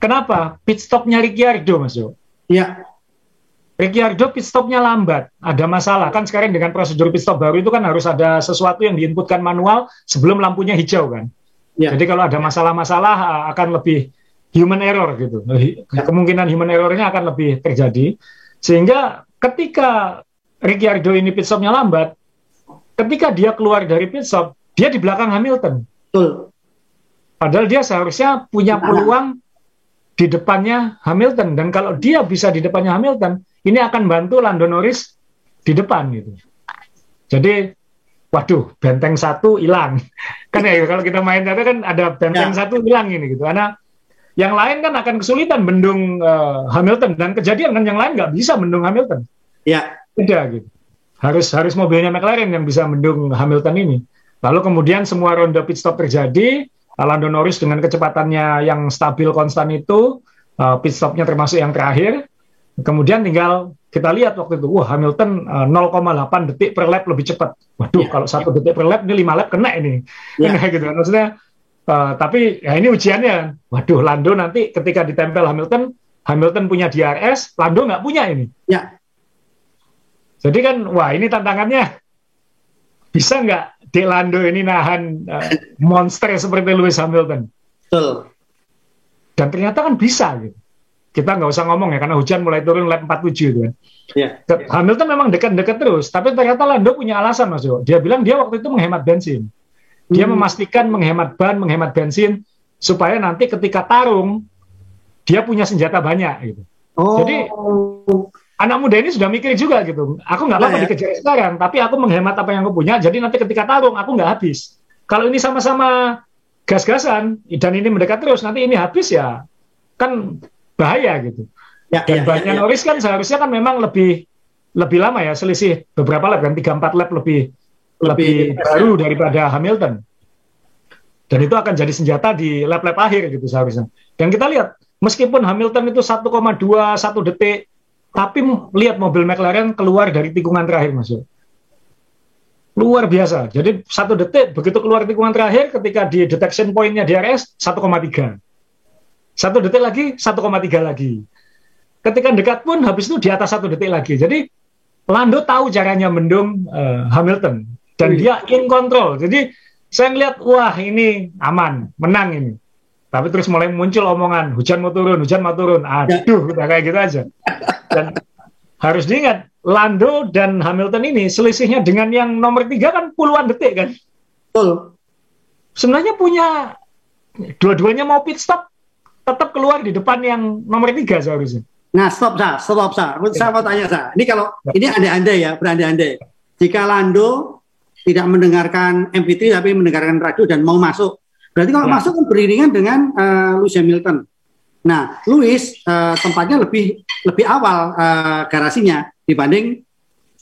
Kenapa? Pit stopnya Ricciardo, Mas Jo. Iya. Ricciardo pit stopnya lambat, ada masalah. Kan sekarang dengan prosedur pit stop baru itu kan harus ada sesuatu yang diinputkan manual sebelum lampunya hijau kan. Ya. Jadi kalau ada masalah-masalah akan lebih human error gitu. Kemungkinan human errornya akan lebih terjadi. Sehingga ketika Ricciardo ini pit stopnya lambat, ketika dia keluar dari pit stop, dia di belakang Hamilton. Betul. Padahal dia seharusnya punya peluang di depannya Hamilton. Dan kalau dia bisa di depannya Hamilton, ini akan bantu Lando Norris di depan gitu. Jadi, waduh, benteng satu hilang. Kan ya kalau kita main tadi kan ada benteng satu hilang ini gitu. Karena yang lain kan akan kesulitan bendung Hamilton. Dan kejadian kan yang lain nggak bisa bendung Hamilton. Ya. Beda gitu. Harus mobilnya McLaren yang bisa bendung Hamilton ini. Lalu kemudian semua ronde pit stop terjadi, Lando Norris dengan kecepatannya yang stabil konstan itu, pit stopnya termasuk yang terakhir. Kemudian tinggal kita lihat waktu itu, wah Hamilton 0,8 detik per lap lebih cepat. Waduh, kalau 1 detik per lap, ini 5 lap kena ini. Gitu. Maksudnya, tapi ya ini ujiannya. Waduh, Lando nanti ketika ditempel Hamilton punya DRS, Lando nggak punya ini. Ya. Jadi kan, wah ini tantangannya. Bisa nggak De Lando ini nahan monster seperti Lewis Hamilton? Betul. Dan ternyata kan bisa gitu. Kita nggak usah ngomong ya, karena hujan mulai turun lap 47 itu kan. Hamilton memang dekat-dekat terus, tapi ternyata Lando punya alasan, Mas Jo. Dia bilang dia waktu itu menghemat bensin. Dia memastikan menghemat ban, menghemat bensin, supaya nanti ketika tarung, dia punya senjata banyak gitu. Jadi anak muda ini sudah mikir juga gitu. Aku nggak apa-apa dikejar sekarang, tapi aku menghemat apa yang aku punya. Jadi nanti ketika tarung, aku nggak habis. Kalau ini sama-sama gas-gasan dan ini mendekat terus, nanti ini habis ya, kan bahaya gitu. Dan banyak Norris kan seharusnya kan memang lebih lama ya, selisih beberapa lap kan, 3-4 lap lebih baru daripada Hamilton. Dan itu akan jadi senjata di lap-lap akhir gitu seharusnya. Dan kita lihat, meskipun Hamilton itu 1,21 detik, tapi lihat mobil McLaren keluar dari tikungan terakhir, Mas. Luar biasa. Jadi 1 detik, begitu keluar tikungan terakhir, ketika di detection point-nya DRS, 1,3. 1 detik lagi, 1,3 lagi. Ketika dekat pun, habis itu di atas 1 detik lagi. Jadi, Lando tahu caranya mendung Hamilton. Dan dia in control. Jadi, saya ngeliat, wah ini aman, menang ini. Tapi terus mulai muncul omongan, hujan mau turun. Aduh, udah kayak gitu aja. Dan harus diingat, Lando dan Hamilton ini selisihnya dengan yang nomor 3 kan puluhan detik kan. Betul. Sebenarnya punya, dua-duanya mau pit stop, tetap keluar di depan yang nomor 3 seharusnya. Nah, stop. Saya mau tanya, Sa. Ini kalau ini andai-andai ya, berandai-andai. Jika Lando tidak mendengarkan MP3 tapi mendengarkan radio dan mau masuk, berarti kalau masuk kan beriringan dengan Lewis Hamilton. Nah, Lewis tempatnya lebih awal garasinya dibanding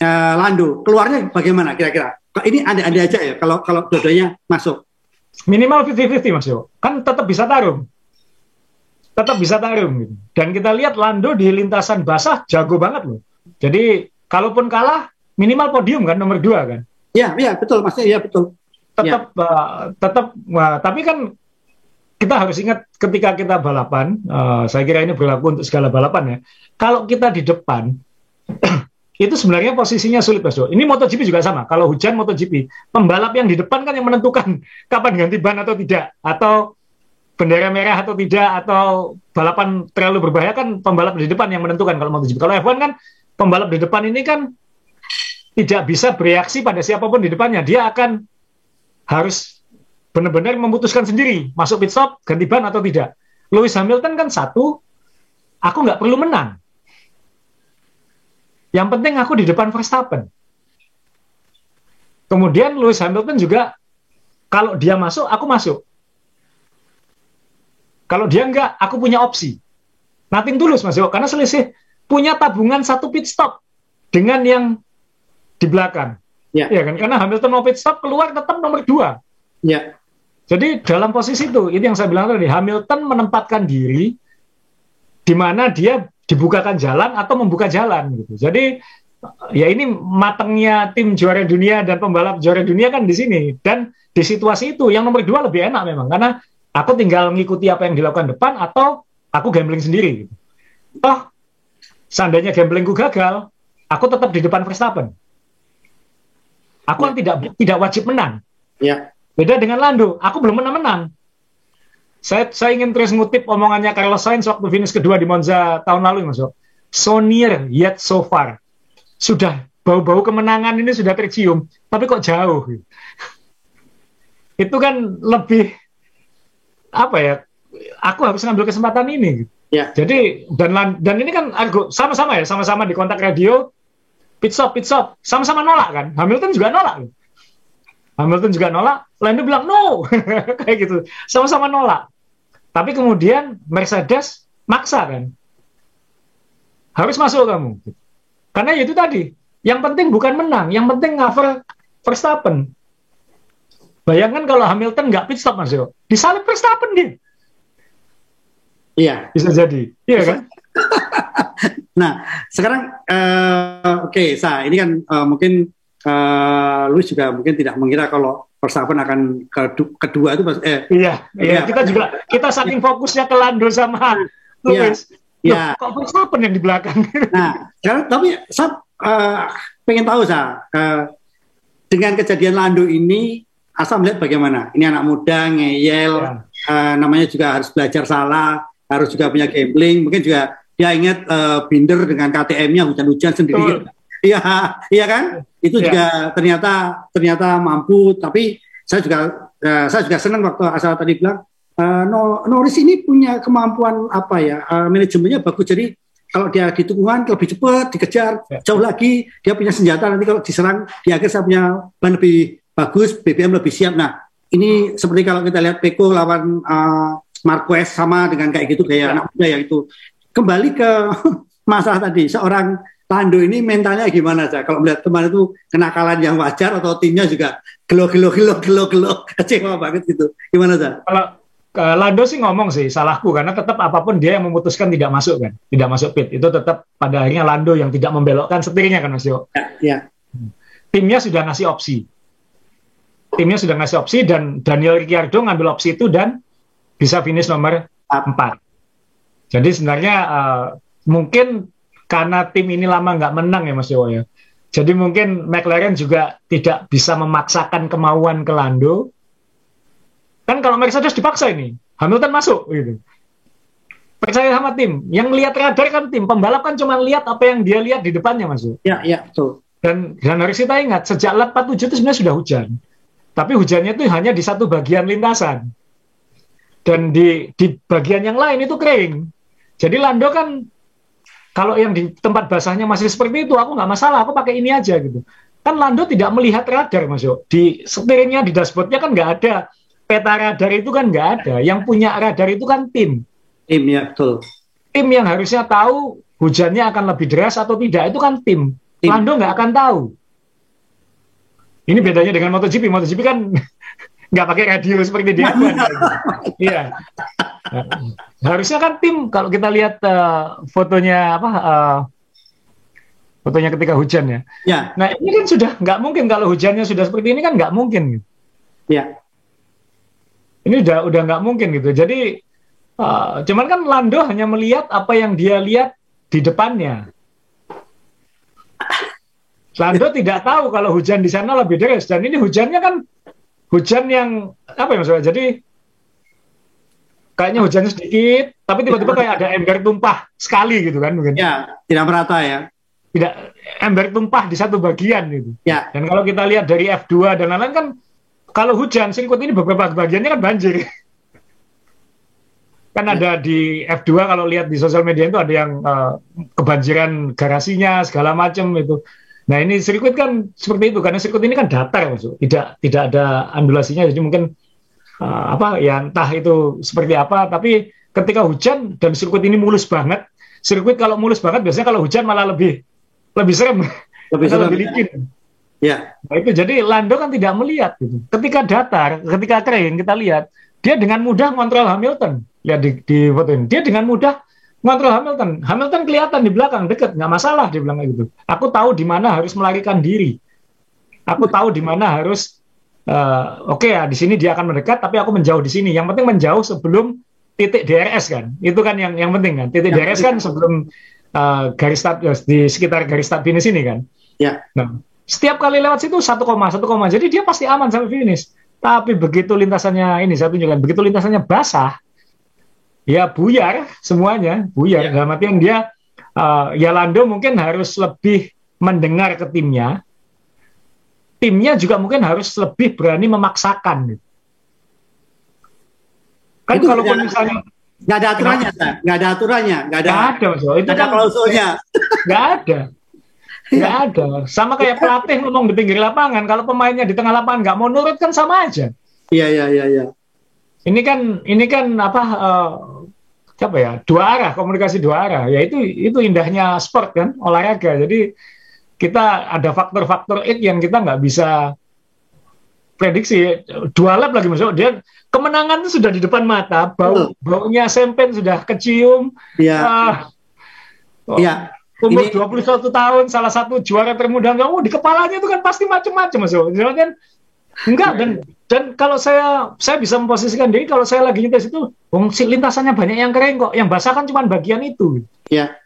Lando. Keluarnya bagaimana kira-kira? Ini andai-andai aja ya kalau dua-duanya masuk. Minimal 50-50, Mas Yo. Kan tetap bisa tarung. Gitu. Dan kita lihat Lando di lintasan basah jago banget loh. Jadi kalaupun kalah minimal podium kan, nomor 2 kan. Iya betul, Mas. Iya betul. Tapi kan kita harus ingat ketika kita balapan, saya kira ini berlaku untuk segala balapan ya. Kalau kita di depan, itu sebenarnya posisinya sulit, Mas Jo. Ini MotoGP juga sama. Kalau hujan MotoGP, pembalap yang di depan kan yang menentukan kapan ganti ban atau tidak, atau bendera merah atau tidak, atau balapan terlalu berbahaya kan pembalap di depan yang menentukan kalau MotoGP. Kalau F1 kan pembalap di depan ini kan tidak bisa bereaksi pada siapapun di depannya. Dia akan harus benar-benar memutuskan sendiri, masuk pit stop, ganti ban atau tidak. Lewis Hamilton kan satu, aku nggak perlu menang. Yang penting aku di depan Verstappen. Kemudian Lewis Hamilton juga, kalau dia masuk, aku masuk. Kalau dia enggak, aku punya opsi. Nothing tulus, Mas Jo, karena selisih punya tabungan satu pit stop dengan yang di belakang. Ya kan? Karena Hamilton mau pit stop, keluar tetap nomor 2. Ya. Jadi dalam posisi itu yang saya bilang tadi, Hamilton menempatkan diri di mana dia dibukakan jalan atau membuka jalan gitu. Jadi ya ini matangnya tim juara dunia dan pembalap juara dunia kan di sini. Dan di situasi itu yang nomor 2 lebih enak memang, karena aku tinggal mengikuti apa yang dilakukan depan atau aku gambling sendiri gitu. Toh seandainya gamblingku gagal, aku tetap di depan Verstappen. Aku kan tidak wajib menang. Ya. Beda dengan Lando, aku belum menang. Saya ingin terus ngutip omongannya Carlos Sainz waktu finish kedua di Monza tahun lalu, Mas. So near yet so far. Sudah bau-bau kemenangan ini sudah tercium, tapi kok jauh. Itu kan lebih apa ya? Aku harus ngambil kesempatan ini. Ya. Jadi dan ini kan sama-sama ya, sama-sama di kontak radio, pit stop, sama-sama nolak kan. Hamilton juga nolak. Lando bilang no, kayak gitu, sama-sama nolak. Tapi kemudian Mercedes maksa kan, harus masuk kamu, karena itu tadi, yang penting bukan menang, yang penting cover Verstappen. Bayangkan kalau Hamilton nggak pit stop, Mas Jo, disalip Verstappen dia. Iya. Bisa jadi, iya kan? Nah, sekarang oke, ini kan mungkin Luis juga mungkin tidak mengira kalau Verstappen akan kedua itu iya, kita saking fokusnya ke Lando sama Luis. Iya. Kok Verstappen yang di belakang? Nah, sekarang tapi saya pengen tahu dengan kejadian Lando ini, Asa melihat bagaimana? Ini anak muda ngeyel, namanya juga harus belajar salah, harus juga punya gambling, mungkin juga dia ingat Binder dengan KTM-nya hujan-hujan sendiri. Iya kan? Itu juga ternyata mampu. Tapi saya juga senang waktu Asa tadi bilang Norris ini punya kemampuan manajemennya bagus. Jadi kalau dia di tikungan lebih cepat dikejar jauh lagi, dia punya senjata, nanti kalau diserang di akhir saya punya ban lebih bagus, BBM lebih siap. Nah ini seperti kalau kita lihat Peko lawan Marquez, sama dengan kayak gitu kayak anak muda yang itu. Kembali ke masalah tadi, seorang Lando ini mentalnya gimana sih? Kalau melihat teman itu kenakalan yang wajar atau timnya juga gelo kecewa banget gitu. Gimana sih? Kalau Lando sih ngomong sih salahku, karena tetap apapun dia yang memutuskan tidak masuk kan, tidak masuk pit, itu tetap pada akhirnya Lando yang tidak membelokkan setirnya kan, Mas Jo. Ya. Timnya sudah ngasih opsi dan Daniel Ricciardo ngambil opsi itu dan bisa finish nomor 4. Jadi sebenarnya mungkin karena tim ini lama nggak menang ya Mas Dewo ya. Jadi mungkin McLaren juga tidak bisa memaksakan kemauan ke Lando. Kan kalau Mercedes dipaksa ini, Hamilton masuk gitu. Percaya sama tim. Yang lihat radar kan tim. Pembalap kan cuma lihat apa yang dia lihat di depannya, Mas. Iya, betul. Dan harus kita ingat, sejak lap 47 itu sebenarnya sudah hujan. Tapi hujannya itu hanya di satu bagian lintasan. Dan di bagian yang lain itu kering. Jadi Lando kan, kalau yang di tempat basahnya masih seperti itu, aku nggak masalah, aku pakai ini aja gitu. Kan Lando tidak melihat radar, Mas. Di setirnya, di dashboardnya kan nggak ada. Peta radar itu kan nggak ada. Yang punya radar itu kan tim. Tim, ya, betul. Tim yang harusnya tahu hujannya akan lebih deras atau tidak, itu kan tim. Lando nggak akan tahu. Ini bedanya dengan MotoGP. MotoGP kan nggak pakai radio seperti dia. Iya. Harusnya kan tim, kalau kita lihat fotonya fotonya ketika hujan ya. Ya. Nah ini kan sudah nggak mungkin, kalau hujannya sudah seperti ini kan nggak mungkin. Ya. Ini udah nggak mungkin gitu. Jadi cuman kan Lando hanya melihat apa yang dia lihat di depannya. Lando tidak tahu kalau hujan di sana lebih deras, dan ini hujannya kan hujan yang apa ya maksudnya? Jadi kayaknya hujannya sedikit, tapi tiba-tiba kayak ada ember tumpah sekali gitu kan mungkin. Ya, tidak merata ya. Tidak, ember tumpah di satu bagian gitu. Ya. Dan kalau kita lihat dari F2 dan lain-lain kan, kalau hujan sirkuit ini beberapa bagiannya kan banjir. Kan ada di F2 kalau lihat di sosial media itu ada yang kebanjiran garasinya segala macam itu. Nah ini sirkuit kan seperti itu karena sirkuit ini kan datar maksud, tidak ada ondulasinya, jadi mungkin apa ya entah itu seperti apa, tapi ketika hujan dan sirkuit ini mulus banget, sirkuit kalau mulus banget biasanya kalau hujan malah lebih serem, lebih licin. Ya. Nah, itu jadi Lando kan tidak melihat gitu. Ketika datar, ketika kering kita lihat dia dengan mudah ngontrol Hamilton. Lihat di foto ini, dia dengan mudah ngontrol Hamilton. Hamilton kelihatan di belakang dekat, nggak masalah dia bilang gitu. Aku tahu di mana harus melarikan diri. Aku tahu di mana harus oke ya di sini dia akan mendekat, tapi aku menjauh di sini. Yang penting menjauh sebelum titik DRS kan. Itu kan yang penting kan. Titik DRS kan sebelum garis start di sekitar garis start finish ini kan. Ya. Nah, setiap kali lewat situ 1, jadi dia pasti aman sampai finish. Tapi begitu lintasannya ini saya tunjukkan, begitu lintasannya basah, ya buyar semuanya, buyar. Dalam artian dia ya Lando mungkin harus lebih mendengar ke timnya juga mungkin harus lebih berani memaksakan. Kan itu kalau misalnya nggak ada aturannya, nggak ada aturannya, nggak ada itu ada klausulnya, nggak ada. Nggak ada. Sama kayak pelatih ngomong di pinggir lapangan, kalau pemainnya di tengah lapangan nggak mau nurut kan sama aja. Iya. Ini kan apa ya, dua arah, komunikasi dua arah. Ya itu indahnya sport kan, olahraga. Jadi kita ada faktor-faktor yang kita nggak bisa prediksi. 2 lap lagi maksudnya, dia kemenangan itu sudah di depan mata, baunya sempen sudah kecium. Iya. Umur 21 tahun, salah satu juara termuda, di kepalanya itu kan pasti macam-macam, maksudnya kan enggak. Dan kalau saya bisa memposisikan diri, kalau saya lagi nyetes itu, lintasannya banyak yang kering kok, yang basah kan cuma bagian itu. Iya.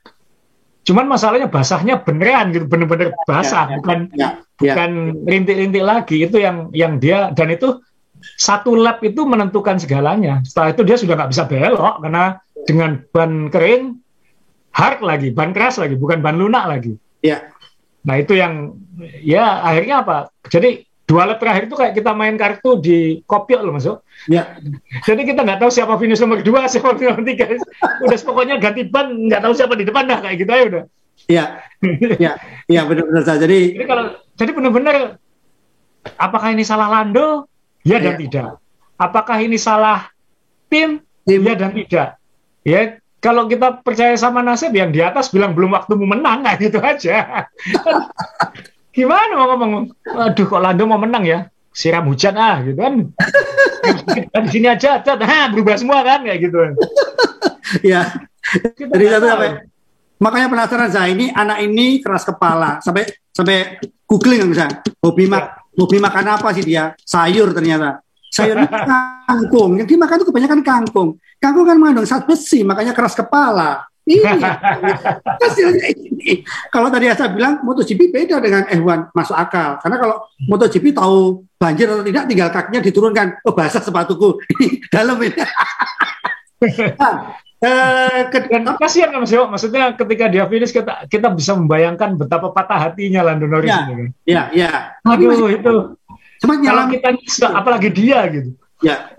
Cuman masalahnya basahnya beneran gitu, bener-bener basah, bukan rintik-rintik lagi. Itu yang dia, dan itu 1 lap itu menentukan segalanya. Setelah itu dia sudah nggak bisa belok karena dengan ban kering, hard lagi, ban keras lagi, bukan ban lunak lagi. Iya. Nah itu yang ya akhirnya apa? Jadi 2 lap terakhir itu kayak kita main kartu di kopiok loh masuk. Iya. Jadi kita nggak tahu siapa finish nomor 2, siapa finish nomor 3. Udah pokoknya ganti ban, nggak tahu siapa di depan dah kayak gitu aja udah. Iya benar-benar saja. Jadi benar-benar apakah ini salah Lando? Ya dan tidak. Apakah ini salah tim? Ya dan tidak. Ya. Kalau kita percaya sama nasib, yang di atas bilang belum waktumu menang, kayak gitu aja. Gimana mau ngomong? Aduh, kok Lando mau menang ya? Siram hujan gitu kan? Di sini aja, berubah semua kan, kayak gitu. Ya. Dari satu sampai. Makanya penasaran saya, ini anak ini keras kepala sampai googling misalnya, hobi makan apa sih dia? Sayur ternyata. Sayur kangkung, yang dimakan itu kebanyakan kangkung. Kangkung kan mengandung zat besi, makanya keras kepala. Ini hasilnya ini. Kalau tadi saya bilang MotoGP beda dengan F1, masuk akal. Karena kalau MotoGP tahu banjir atau tidak, tinggal kakinya diturunkan. Oh basah sepatuku, dalam ini. Kasihan kan Mas Yo, maksudnya ketika dia finish kita bisa membayangkan betapa patah hatinya Lando Norris ini. Iya. Aduh itu. Kalau kita nyesek, apalagi dia gitu. Ya.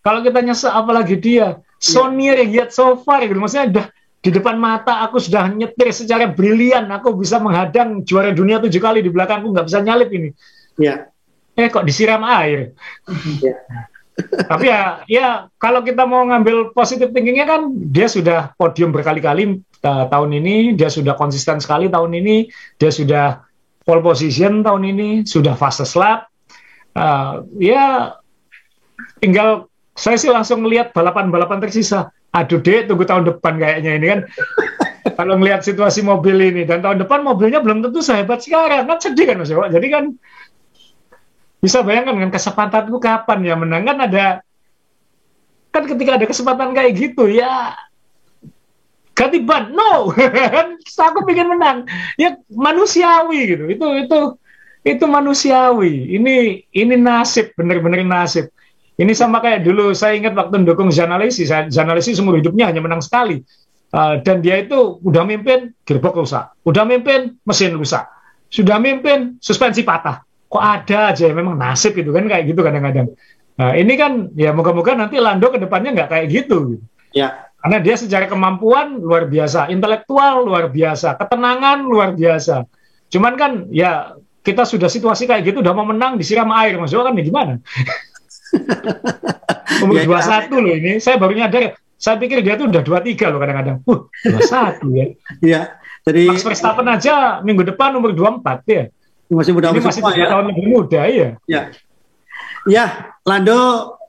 Kalau kita nyesek, apalagi dia. So near yet so far gitu. Maksudnya udah di depan mata aku sudah nyetir secara brilian. Aku bisa menghadang juara dunia 7 kali di belakangku, nggak bisa nyalip ini. Ya. Kok disiram air. Ya. Tapi ya kalau kita mau ngambil positif thinkingnya kan, dia sudah podium berkali-kali tahun ini, dia sudah konsisten sekali tahun ini, dia sudah pole position tahun ini, sudah fastest lap. Ya tinggal saya sih langsung melihat balapan-balapan tersisa. Aduh deh, tunggu tahun depan kayaknya ini kan. Kalau melihat situasi mobil ini, dan tahun depan mobilnya belum tentu sehebat sekarang, kan sedih kan Mas Jawa. Jadi kan bisa bayangkan kan kesempatanku kapan ya menang, kan ada, kan ketika ada kesempatan kayak gitu ya ganti ban, no. Aku pengen menang. Ya manusiawi gitu. Itu manusiawi. Ini nasib, bener-bener nasib. Ini sama kayak dulu saya ingat waktu mendukung Zanalisi seumur hidupnya hanya menang sekali. Dan dia itu udah mimpin gearbox rusak, udah mimpin mesin rusak, sudah mimpin suspensi patah. Kok ada aja memang nasib itu kan kayak gitu kadang-kadang. Nah, ini kan ya moga-moga nanti Lando ke depannya nggak kayak gitu. Ya. Karena dia secara kemampuan luar biasa, intelektual luar biasa, ketenangan luar biasa. Cuman kan ya kita sudah situasi kayak gitu, udah mau menang disiram air, Mas Jo kan ya gimana? Umur 21 loh ini, saya baru nyadar. Saya pikir dia tuh udah 23 loh kadang-kadang. 21 ya. Iya. Jadi Max Verstappen aja minggu depan umur 24 ya. Masih muda, ini masih 3 tahun lebih muda ya. Ya, Lando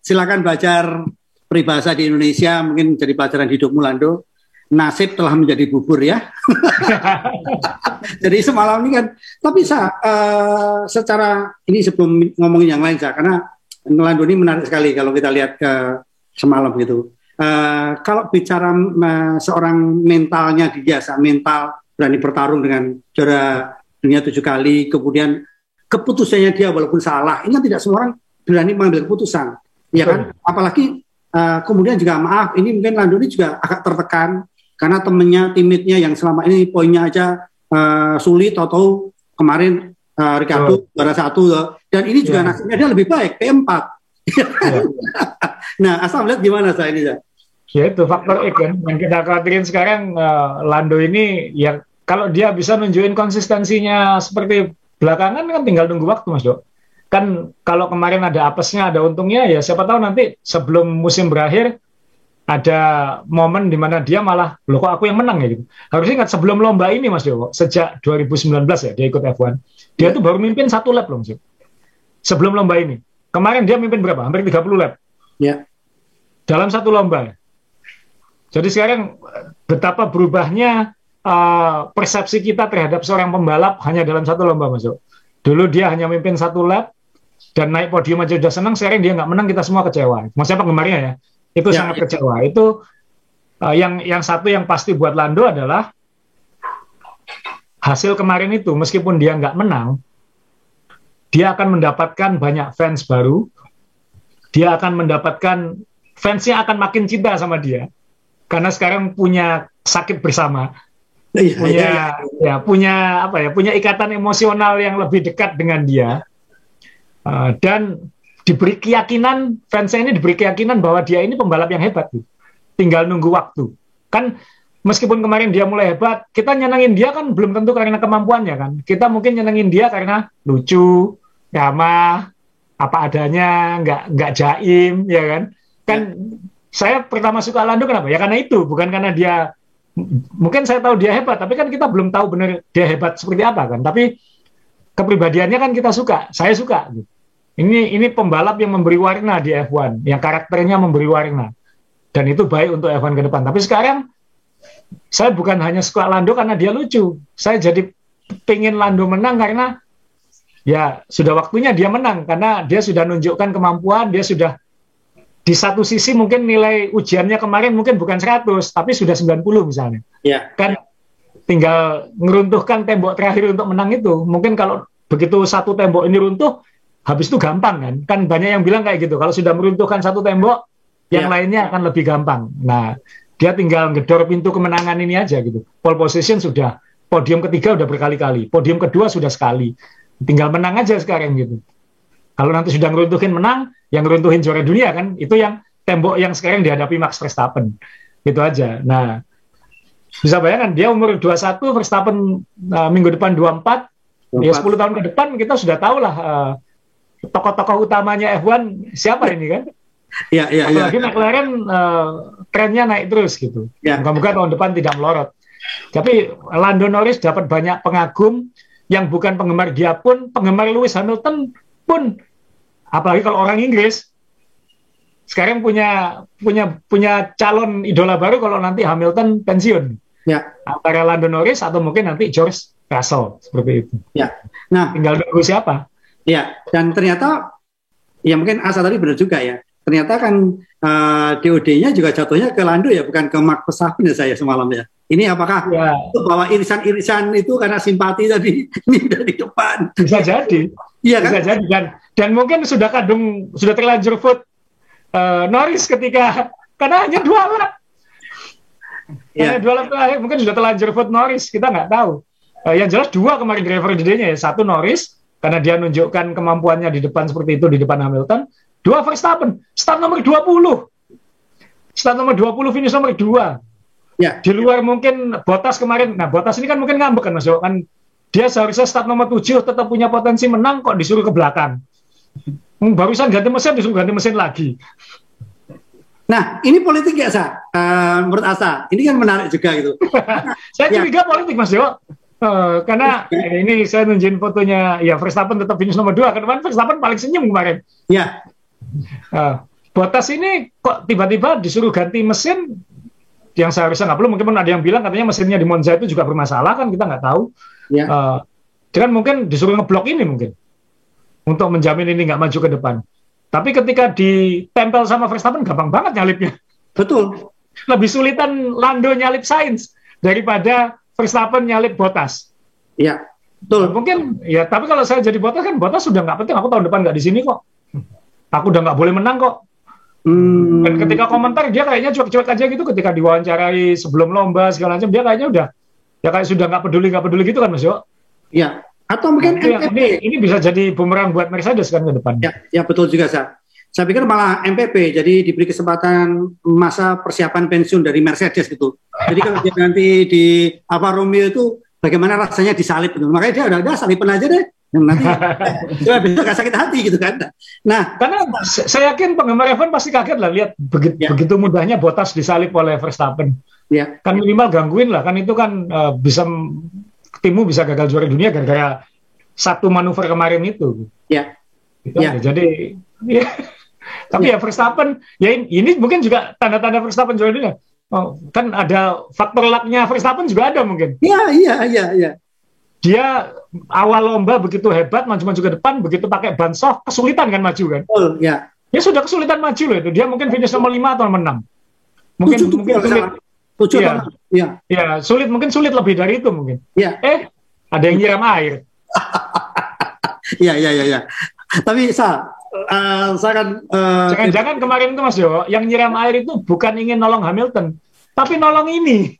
silakan belajar peribahasa di Indonesia, mungkin jadi pelajaran hidupmu Lando. Nasib telah menjadi bubur ya. Jadi semalam ini kan, tapi secara ini sebelum ngomongin yang lain karena Lando ini menarik sekali kalau kita lihat semalam gitu. Kalau bicara seorang mentalnya dia, mental berani bertarung dengan juara dunia 7 kali, kemudian keputusannya dia walaupun salah, ini kan tidak semua orang berani mengambil keputusan, ya kan? Apalagi kemudian juga maaf, ini mungkin Lando ini juga agak tertekan karena temennya, yang selama ini poinnya aja sulit, atau kemarin Ricardo juara 1, dan ini juga nasibnya dia lebih baik, P4. Nah, asal melihat gimana saya ini ya? Ya itu faktor X kan, yang kita khawatirin sekarang Lando ini ya kalau dia bisa nunjukin konsistensinya seperti belakangan kan tinggal tunggu waktu Mas Dok. Kan kalau kemarin ada apesnya, ada untungnya ya siapa tahu nanti sebelum musim berakhir ada momen di mana dia malah loh kok aku yang menang ya gitu. Harus ingat sebelum lomba ini Mas Dok, sejak 2019 ya dia ikut F1. Dia tuh baru mimpin 1 lap loh Mas Dok. Sebelum lomba ini. Kemarin dia mimpin berapa? Hampir 30 lap. Ya. Dalam 1 lomba. Jadi sekarang betapa berubahnya persepsi kita terhadap seorang pembalap hanya dalam 1 lomba Mas Jo. Dulu dia hanya mimpin 1 lap dan naik podium aja udah senang, sekarang dia nggak menang, kita semua kecewa. Maksudnya penggemarnya ya, itu sangat kecewa. Itu yang satu yang pasti buat Lando adalah hasil kemarin itu, meskipun dia nggak menang, dia akan mendapatkan banyak fans baru, dia akan mendapatkan fansnya akan makin cinta sama dia. Karena sekarang punya sakit bersama, punya ikatan emosional yang lebih dekat dengan dia, dan diberi keyakinan, fansnya ini diberi keyakinan bahwa dia ini pembalap yang hebat, tinggal nunggu waktu. Kan meskipun kemarin dia mulai hebat, kita nyenengin dia kan belum tentu karena kemampuannya kan, kita mungkin nyenengin dia karena lucu, ramah, apa adanya, nggak jaim, ya kan? Saya pertama suka Lando kenapa? Ya karena itu, bukan karena dia, mungkin saya tahu dia hebat, tapi kan kita belum tahu benar dia hebat seperti apa kan. Tapi kepribadiannya kan kita suka, saya suka. Ini pembalap yang memberi warna di F1, yang karakternya memberi warna, dan itu baik untuk F1 ke depan. Tapi sekarang saya bukan hanya suka Lando karena dia lucu, saya jadi pengen Lando menang karena ya sudah waktunya dia menang, karena dia sudah nunjukkan kemampuan, dia sudah di satu sisi mungkin nilai ujiannya kemarin mungkin bukan 100, tapi sudah 90 misalnya. Kan tinggal ngeruntuhkan tembok terakhir untuk menang itu. Mungkin kalau begitu satu tembok ini runtuh, habis itu gampang kan. Kan banyak yang bilang kayak gitu. Kalau sudah meruntuhkan satu tembok, yang lainnya akan lebih gampang. Nah, dia tinggal ngedor pintu kemenangan ini aja gitu. Pole position sudah, podium ketiga udah berkali-kali, podium kedua sudah sekali. Tinggal menang aja sekarang gitu. Kalau nanti sudah ngeruntuhin menang, yang ngeruntuhin juara dunia kan, itu yang tembok yang sekarang dihadapi Max Verstappen. Gitu aja. Nah, bisa bayangkan dia umur 21, Verstappen minggu depan 24, ya 10 tahun ke depan kita sudah tahu lah tokoh-tokoh utamanya F1 siapa ini kan. Apalagi McLaren trennya naik terus gitu. Moga-moga tahun depan tidak melorot. Tapi Lando Norris dapat banyak pengagum yang bukan penggemar dia pun, penggemar Lewis Hamilton pun, apalagi kalau orang Inggris sekarang punya calon idola baru kalau nanti Hamilton pensiun. Antara Lando Norris atau mungkin nanti George Russell seperti itu. Nah, tinggal tunggu siapa. Dan ternyata ya mungkin Asa tadi benar juga ya. Ternyata kan DOD-nya juga jatuhnya ke Lando ya, bukan ke Max Verstappen ya saya semalam ya. Ini apakah bahwa irisan-irisan itu karena simpati tadi ini dari depan? Bisa jadi. Iya kan? Bisa jadi dan mungkin sudah terlanjur vote Norris karena hanya 2 lap. Karena 2 lap terakhir mungkin sudah terlanjur vote Norris, kita nggak tahu. Yang jelas 2 kemarin driver of the day-nya ya. 1 Norris karena dia menunjukkan kemampuannya di depan seperti itu di depan Hamilton. 2 Verstappen, start nomor 20. Start nomor 20, finish nomor 2. Ya. Di luar mungkin Bottas kemarin. Nah, Bottas ini kan mungkin ngambek kan Mas Yo, kan dia seharusnya start nomor 7 tetap punya potensi menang, kok disuruh ke belakang. Barusan ganti mesin disuruh ganti mesin lagi. Nah, ini politik ya, menurut Asa. Ini kan menarik juga gitu. Saya curiga politik Mas Yo. Karena ini saya nunjukin fotonya ya Verstappen tetap finish nomor 2. Karena Verstappen paling senyum kemarin. Ya. Bottas ini kok tiba-tiba disuruh ganti mesin yang seharusnya nggak perlu. Mungkin ada yang bilang katanya mesinnya di Monza itu juga bermasalah, kan kita nggak tahu. Ya. Dengan mungkin disuruh ngeblok ini mungkin untuk menjamin ini nggak maju ke depan. Tapi ketika ditempel sama Verstappen gampang banget nyalipnya. Betul. Lebih sulitan Lando nyalip Sainz daripada Verstappen nyalip Bottas. Iya, betul. Mungkin ya, tapi kalau saya jadi Bottas kan Bottas sudah nggak penting. Aku tahun depan nggak di sini kok. Aku udah nggak boleh menang kok. Dan ketika komentar dia kayaknya cuek-cuek aja gitu, ketika diwawancarai sebelum lomba segala macam dia kayaknya udah ya kayak sudah nggak peduli gitu kan Mas Yo. Iya. Atau mungkin MPP ini bisa jadi bumerang buat Mercedes kan ke depan. Ya betul juga saya pikir malah MPP jadi diberi kesempatan masa persiapan pensiun dari Mercedes gitu. Jadi kalau dia nanti di Alfa Romeo itu bagaimana rasanya disalip gitu. Makanya dia udah salipan aja deh. Nanti dia bisa gak sakit hati gitu kan. Nah, karena saya yakin penggemar F1 pasti kaget lah lihat begitu mudahnya Bottas disalip oleh Verstappen. Ya. Kan minimal gangguin lah, kan itu kan bisa timmu bisa gagal juara dunia gara-gara satu manuver kemarin itu. Ya. Gitu ya. Jadi ya. Tapi ya Verstappen ya ini mungkin juga tanda-tanda Verstappen juara dunia. Oh, kan ada faktor lucknya Verstappen juga ada mungkin. Iya. Dia awal lomba begitu hebat, maju-maju ke depan, begitu pakai ban soft, kesulitan kan maju kan? Oh, ya. Dia sudah kesulitan maju loh itu. Dia mungkin finish nomor 5 atau nomor 6. Mungkin sulit. 7 ya, sulit lebih dari itu mungkin. Ya. Ada yang nyiram air. Iya. Tapi saya kan jangan-jangan kemarin itu Mas Yo, yang nyiram air itu bukan ingin nolong Hamilton, tapi nolong ini.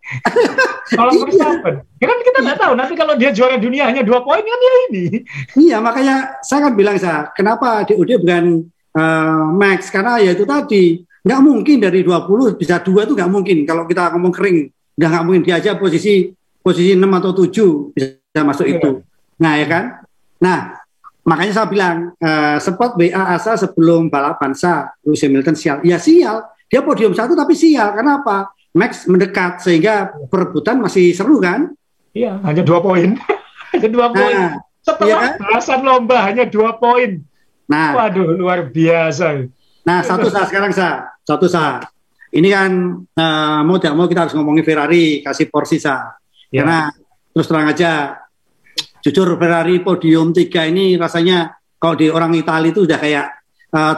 Nolong Verstappen. Kan kita nggak tahu nanti kalau dia juara dunia hanya 2 poin kan ya ini. Iya, makanya saya kan bilang kenapa DOD bukan Max, karena ya itu tadi nggak mungkin dari 20 bisa 2 itu nggak mungkin. Kalau kita ngomong kering nggak mungkin, dia aja posisi 6 atau 7 bisa masuk itu. Nah ya kan. Nah makanya saya bilang sempat WA Asa sebelum balapan Lewis Hamilton sial. Ya sial, dia podium 1 tapi sial. Karena apa? Max mendekat sehingga perebutan masih seru kan? Iya, hanya 2 poin. Hanya 2 poin. Setelah belasan lomba hanya 2 poin. Nah, waduh luar biasa. Nah, satu ini kan mau tidak mau kita harus ngomongin Ferrari, kasih porsi karena terus terang aja jujur Ferrari podium 3 ini rasanya kalau di orang Italia itu udah kayak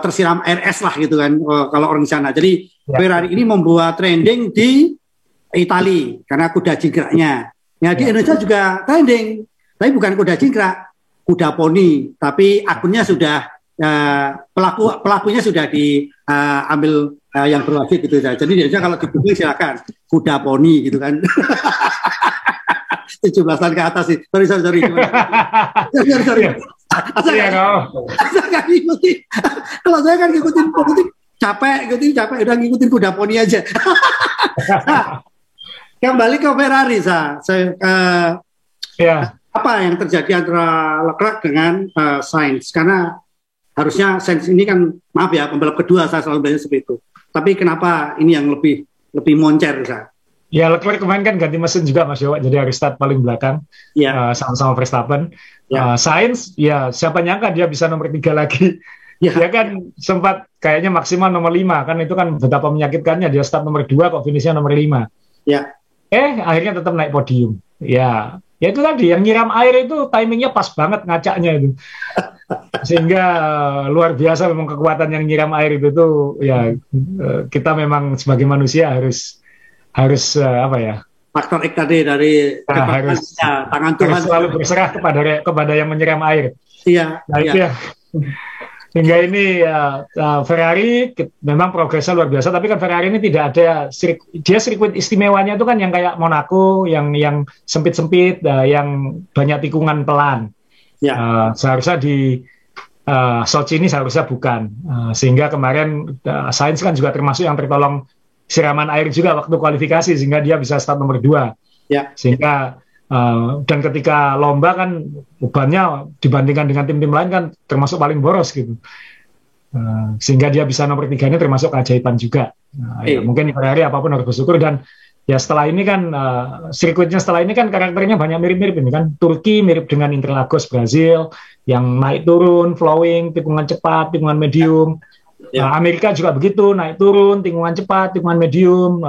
tersiram air es lah gitu kan kalau orang di sana. Jadi Ferrari ini membuat trending di Italia karena kuda jingkraknya. Ya di Indonesia juga trending, tapi bukan kuda jingkrak, kuda poni. Tapi akunnya sudah pelakunya sudah diambil yang berwajib gitu ya. Jadi di Indonesia kalau di Google silakan kuda poni gitu kan. 17-an ke atas sih. Sorry. Sorry. Saya nggak ngikutin. Kalau saya kan ngikutin politik capek, udah ngikutin kuda poni aja. Nah, kembali ke Ferrari, apa yang terjadi antara Leclerc dengan Sainz? Karena harusnya Sainz ini kan, maaf ya, pembalap kedua saya selalu bilang seperti itu. Tapi kenapa ini yang lebih moncer, Ya Leclerc kemarin kan ganti mesin juga Mas Yowa, jadi harus start paling belakang sama-sama Verstappen. Sainz, ya siapa nyangka dia bisa nomor 3 lagi. Dia kan sempat kayaknya maksimal nomor 5, kan itu kan betapa menyakitkannya, dia start nomor 2 kok finishnya nomor 5. Akhirnya tetap naik podium. Ya itu tadi, yang nyiram air itu timingnya pas banget ngacaknya itu. Sehingga luar biasa memang kekuatan yang nyiram air itu tuh, ya kita memang sebagai manusia harus faktor X tadi dari tangan Tuhan harus selalu berserah kepada yang menyiram air. Iya. Nah itu ya. Hingga ini Ferrari memang progresnya luar biasa, tapi kan Ferrari ini tidak ada dia sirkuit istimewanya itu kan yang kayak Monaco, yang sempit-sempit, yang banyak tikungan pelan. Ya. Seharusnya di Sochi ini seharusnya bukan, sehingga kemarin Sainz kan juga termasuk yang tertolong siraman air juga waktu kualifikasi, sehingga dia bisa start nomor 2. Ya. Sehingga dan ketika lomba kan bebannya dibandingkan dengan tim-tim lain kan termasuk paling boros gitu, sehingga dia bisa nomor 3 ini termasuk keajaiban juga. Ya, mungkin Ferrari apapun harus bersyukur. Dan ya setelah ini kan sirkuitnya setelah ini kan karakternya banyak mirip-mirip ini kan. Turki mirip dengan Interlagos Brazil yang naik turun, flowing, tikungan cepat, tikungan medium. Amerika juga begitu, naik turun, tikungan cepat, tikungan medium.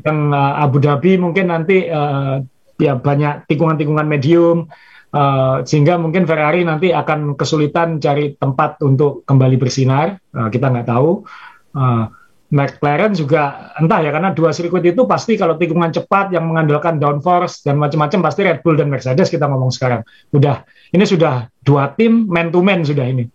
Yang Abu Dhabi mungkin nanti ya banyak tikungan-tikungan medium, sehingga mungkin Ferrari nanti akan kesulitan cari tempat untuk kembali bersinar. Kita nggak tahu. McLaren juga entah ya, karena dua sirkuit itu pasti kalau tikungan cepat yang mengandalkan downforce dan macam-macam pasti Red Bull dan Mercedes kita ngomong sekarang. Ini sudah 2 tim man to man sudah ini.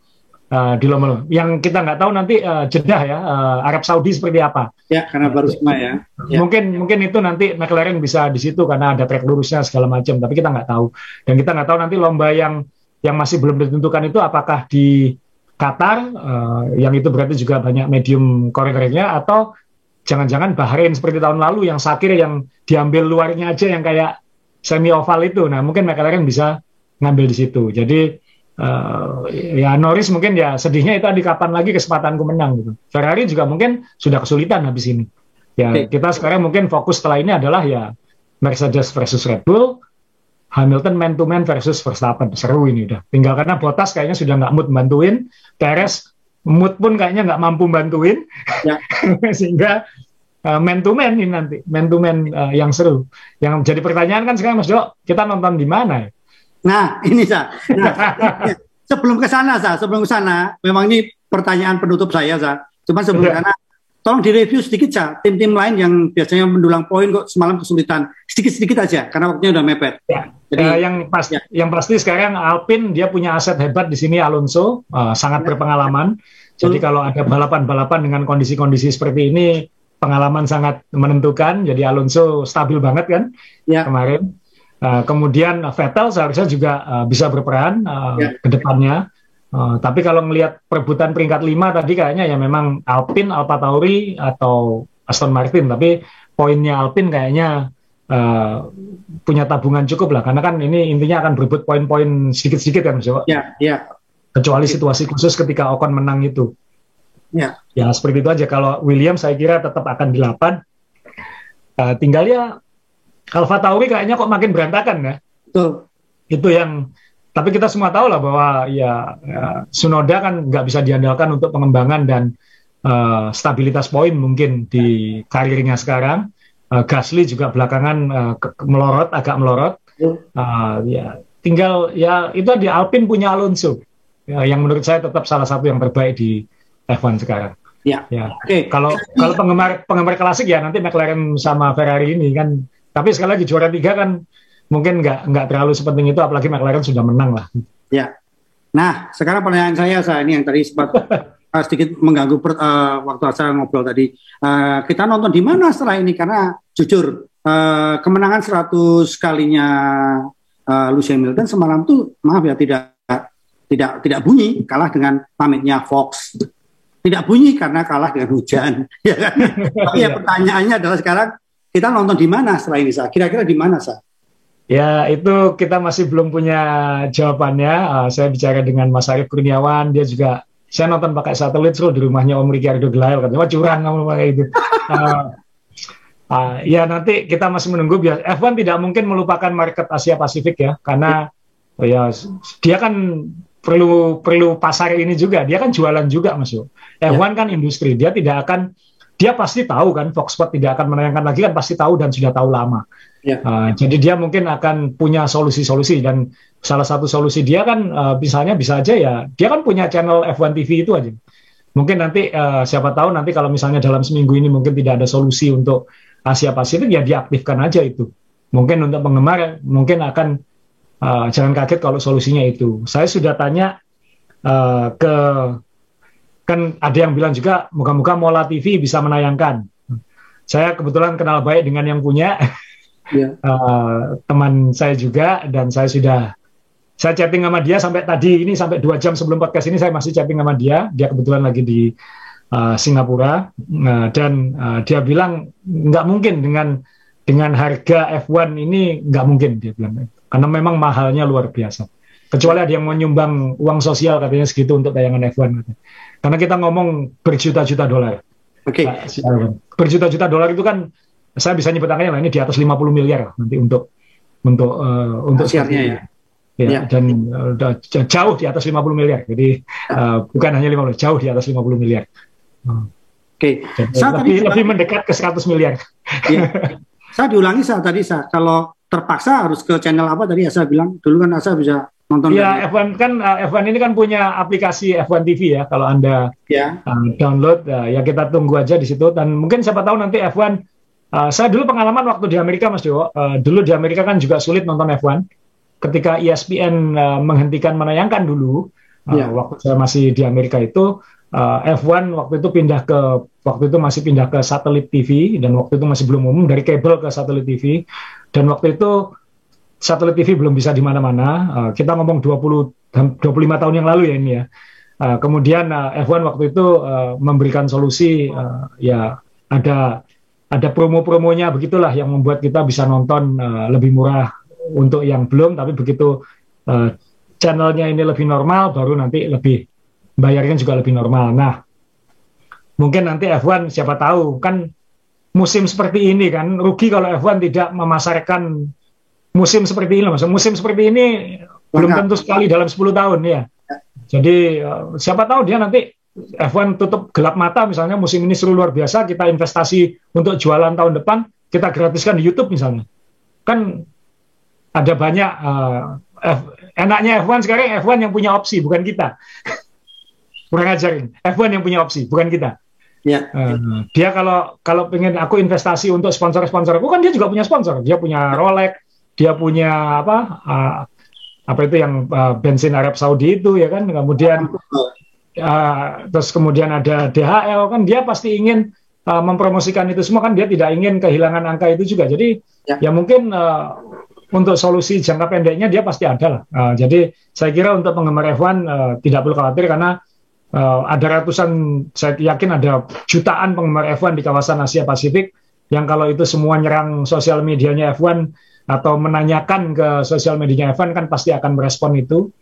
Di lomba yang kita nggak tahu nanti Jeddah ya, Arab Saudi seperti apa ya, karena baru semua ya. Mungkin itu nanti McLaren bisa di situ karena ada trek lurusnya segala macam, tapi kita nggak tahu. Dan kita nggak tahu nanti lomba yang masih belum ditentukan itu apakah di Qatar, yang itu berarti juga banyak medium koridornya, atau jangan-jangan Bahrain seperti tahun lalu yang Sakir yang diambil luarnya aja yang kayak semi oval itu. Nah mungkin McLaren bisa ngambil di situ. Jadi ya Norris mungkin ya sedihnya itu di kapan lagi kesempatanku menang gitu. Ferrari juga mungkin sudah kesulitan habis ini. Ya kita sekarang mungkin fokus setelah ini adalah ya Mercedes versus Red Bull, Hamilton man to man versus Verstappen. Seru ini udah. Tinggal karena Bottas kayaknya sudah nggak mood bantuin, Perez mood pun kayaknya nggak mampu bantuin, ya. Sehingga man to man ini nanti, man to man yang seru. Yang jadi pertanyaan kan sekarang Mas Jo, kita nonton di mana ya? Nah, ini sebelum ke sana, memang ini pertanyaan penutup saya, Cuma sebelum ke sana, tolong direview sedikit, tim-tim lain yang biasanya mendulang poin kok semalam kesulitan. Sedikit-sedikit aja, karena waktunya udah mepet. Ya. Jadi, yang pasti sekarang Alpine dia punya aset hebat di sini, Alonso, sangat berpengalaman. Jadi kalau ada balapan-balapan dengan kondisi-kondisi seperti ini, pengalaman sangat menentukan. Jadi Alonso stabil banget kan kemarin. Kemudian Vettel seharusnya juga bisa berperan ke depannya. Tapi kalau melihat perebutan peringkat 5 tadi kayaknya ya memang Alpine, AlphaTauri atau Aston Martin. Tapi poinnya Alpine kayaknya punya tabungan cukup lah. Karena kan ini intinya akan berebut poin-poin sedikit-sedikit kan Mas. Kecuali situasi khusus ketika Ocon menang itu. Ya seperti itu aja. Kalau Williams saya kira tetap akan di 8. Tinggal ya AlphaTauri kayaknya kok makin berantakan ya. Betul. Itu yang, tapi kita semua tahu lah bahwa ya Tsunoda kan nggak bisa diandalkan untuk pengembangan dan stabilitas poin mungkin di karirnya sekarang. Gasly juga belakangan agak melorot. Ya tinggal ya itu di Alpine punya Alonso, yang menurut saya tetap salah satu yang terbaik di F1 sekarang. Ya. Oke. Kalau penggemar klasik ya nanti McLaren sama Ferrari ini kan. Tapi sekali lagi juara 3 kan mungkin nggak terlalu sepenting itu, apalagi McLaren sudah menang lah. Ya. Nah, sekarang pertanyaan saya ini yang tadi sempat sedikit mengganggu waktu saya ngobrol tadi. Kita nonton di mana setelah ini? Karena jujur kemenangan 100 kalinya Lewis Hamilton semalam tuh maaf ya tidak bunyi, kalah dengan pamitnya Fox. Tidak bunyi karena kalah dengan hujan. Ya kan? Tapi ya pertanyaannya adalah sekarang kita nonton di mana setelah ini, Kira-kira di mana, Ya, itu kita masih belum punya jawabannya. Saya bicara dengan Mas Arief Kurniawan, dia juga, saya nonton pakai satelit di rumahnya Om Ricciardo Gelael, katanya, wah curang kamu pakai itu. Ya, nanti kita masih menunggu. F1 tidak mungkin melupakan market Asia Pasifik ya, karena ya dia kan perlu pasar ini juga. Dia kan jualan juga, Mas Yo. F1 kan industri, dia pasti tahu kan, Fox Sports tidak akan menayangkan lagi kan, pasti tahu dan sudah tahu lama. Jadi dia mungkin akan punya solusi-solusi, dan salah satu solusi dia kan misalnya bisa aja ya, dia kan punya channel F1 TV itu aja. Mungkin nanti siapa tahu nanti kalau misalnya dalam seminggu ini mungkin tidak ada solusi untuk Asia Pasifik, ya diaktifkan aja itu. Mungkin untuk penggemar mungkin akan jangan kaget kalau solusinya itu. Saya sudah tanya ke, kan ada yang bilang juga moga-moga Mola TV bisa menayangkan. Saya kebetulan kenal baik dengan yang punya, teman saya juga, dan saya chatting sama dia sampai tadi ini, sampai 2 jam sebelum podcast ini saya masih chatting sama dia. Dia kebetulan lagi di Singapura, dan dia bilang nggak mungkin dengan harga F1 ini, nggak mungkin dia bilang, karena memang mahalnya luar biasa. Kecuali ada yang mau nyumbang uang sosial katanya segitu untuk tayangan F1. Karena kita ngomong berjuta-juta dolar. Oke. Berjuta-juta dolar itu kan, saya bisa nyebut angkanya lah, ini di atas 50 miliar nanti untuk siarnya ya. Dan jauh di atas 50 miliar. Jadi bukan hanya 50, jauh di atas 50 miliar. Oke. Lebih mendekat ke 100 miliar. Ya. Saya diulangi tadi, kalau terpaksa harus ke channel apa tadi Asa bilang? Dulu kan Asa bisa nonton. Ya, F1 ini kan punya aplikasi F1 TV ya. Kalau Anda download, ya kita tunggu aja di situ. Dan mungkin siapa tahu nanti F1. Saya dulu pengalaman waktu di Amerika, Mas Dewo. Dulu di Amerika kan juga sulit nonton F1. Ketika ESPN menghentikan menayangkan dulu, waktu saya masih di Amerika itu, F1 waktu itu masih pindah ke satelit TV, dan waktu itu masih belum umum, dari kabel ke satelit TV, dan waktu itu satelit TV belum bisa di mana-mana. Kita ngomong 25 tahun yang lalu ya ini ya. Kemudian F1 waktu itu memberikan solusi, ya ada promo-promonya begitulah yang membuat kita bisa nonton lebih murah untuk yang belum, tapi begitu channelnya ini lebih normal, baru nanti bayarnya juga lebih normal. Nah, mungkin nanti F1 siapa tahu, kan musim seperti ini kan, rugi kalau F1 tidak memasarkan musim seperti ini. Musim seperti ini belum tentu sekali dalam 10 tahun ya. Jadi siapa tahu dia nanti F1 tutup gelap mata, misalnya musim ini seru luar biasa, kita investasi untuk jualan tahun depan, kita gratiskan di YouTube misalnya. Kan ada banyak, enaknya F1 sekarang, F1 yang punya opsi, bukan kita. Kurang ajarin, F1 yang punya opsi, bukan kita. Ya. Dia kalau pengen aku investasi untuk sponsor-sponsor aku, kan dia juga punya sponsor. Dia punya Rolex, dia punya apa itu yang bensin Arab Saudi itu ya kan. Kemudian terus kemudian ada DHL, kan dia pasti ingin mempromosikan itu semua, kan dia tidak ingin kehilangan angka itu juga. Jadi ya mungkin untuk solusi jangka pendeknya dia pasti ada lah. Jadi saya kira untuk penggemar F1 tidak perlu khawatir, karena ada ratusan, saya yakin ada jutaan penggemar F1 di kawasan Asia Pasifik, yang kalau itu semua nyerang sosial medianya F1 atau menanyakan ke sosial medianya F1, kan pasti akan merespon itu.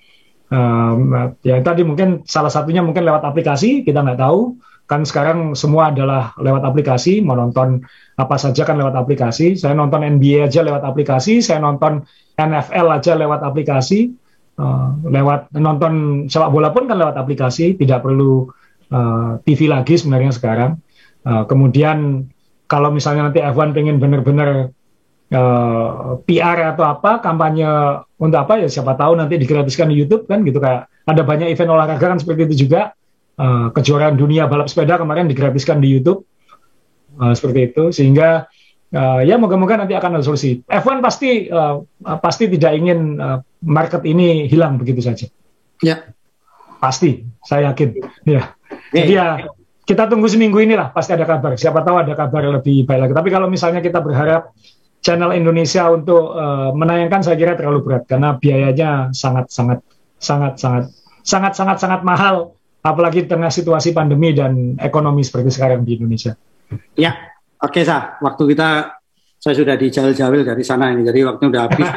Ya tadi mungkin salah satunya mungkin lewat aplikasi, kita nggak tahu. Kan sekarang semua adalah lewat aplikasi, mau nonton apa saja kan lewat aplikasi. Saya nonton NBA aja lewat aplikasi, saya nonton NFL aja lewat aplikasi, lewat nonton sepak bola pun kan lewat aplikasi, tidak perlu TV lagi sebenarnya sekarang. Kemudian kalau misalnya nanti F1 pengen benar-benar PR atau apa, kampanye untuk apa ya, siapa tahu nanti digratiskan di YouTube kan gitu, kayak ada banyak event olahraga kan seperti itu juga. Kejuaraan dunia balap sepeda kemarin digratiskan di YouTube, seperti itu, sehingga ya moga-moga nanti akan ada solusi. F1 pasti tidak ingin market ini hilang begitu saja. Ya. Pasti, saya yakin. Ya. Jadi ya kita tunggu seminggu inilah, pasti ada kabar. Siapa tahu ada kabar lebih baik lagi. Tapi kalau misalnya kita berharap channel Indonesia untuk menayangkan, saya kira terlalu berat, karena biayanya sangat mahal, apalagi di tengah situasi pandemi dan ekonomi seperti sekarang di Indonesia. Ya, oke waktu saya sudah dijawil-jawil dari sana ini, jadi waktunya udah habis.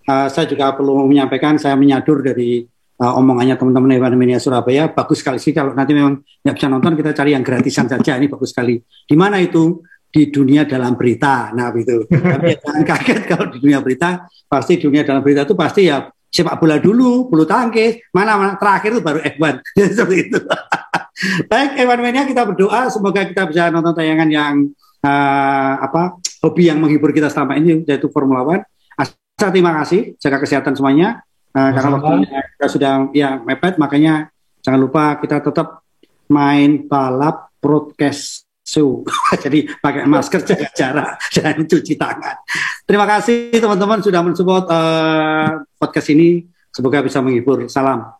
Saya juga perlu menyampaikan, saya menyadur dari omongannya teman-teman F1 Mania Surabaya. Bagus sekali sih, kalau nanti memang nggak bisa nonton, kita cari yang gratisan saja. Ini bagus sekali. Di mana itu? Di dunia dalam berita. Nah itu. Tapi jangan kaget kalau di dunia berita, pasti dunia dalam berita itu pasti ya sepak bola dulu, bulu tangkis, mana terakhir itu baru F1. Seperti itu. Baik, F1 Mania, kita berdoa semoga kita bisa nonton tayangan yang hobi yang menghibur kita selama ini, yaitu Formula One. Terima kasih, jaga kesehatan semuanya. Karena waktunya kita sudah mepet, makanya jangan lupa kita tetap main balap broadcast Jadi pakai masker, jaga jarak, dan cuci tangan. Terima kasih teman-teman sudah mensupport podcast ini. Semoga bisa menghibur. Salam.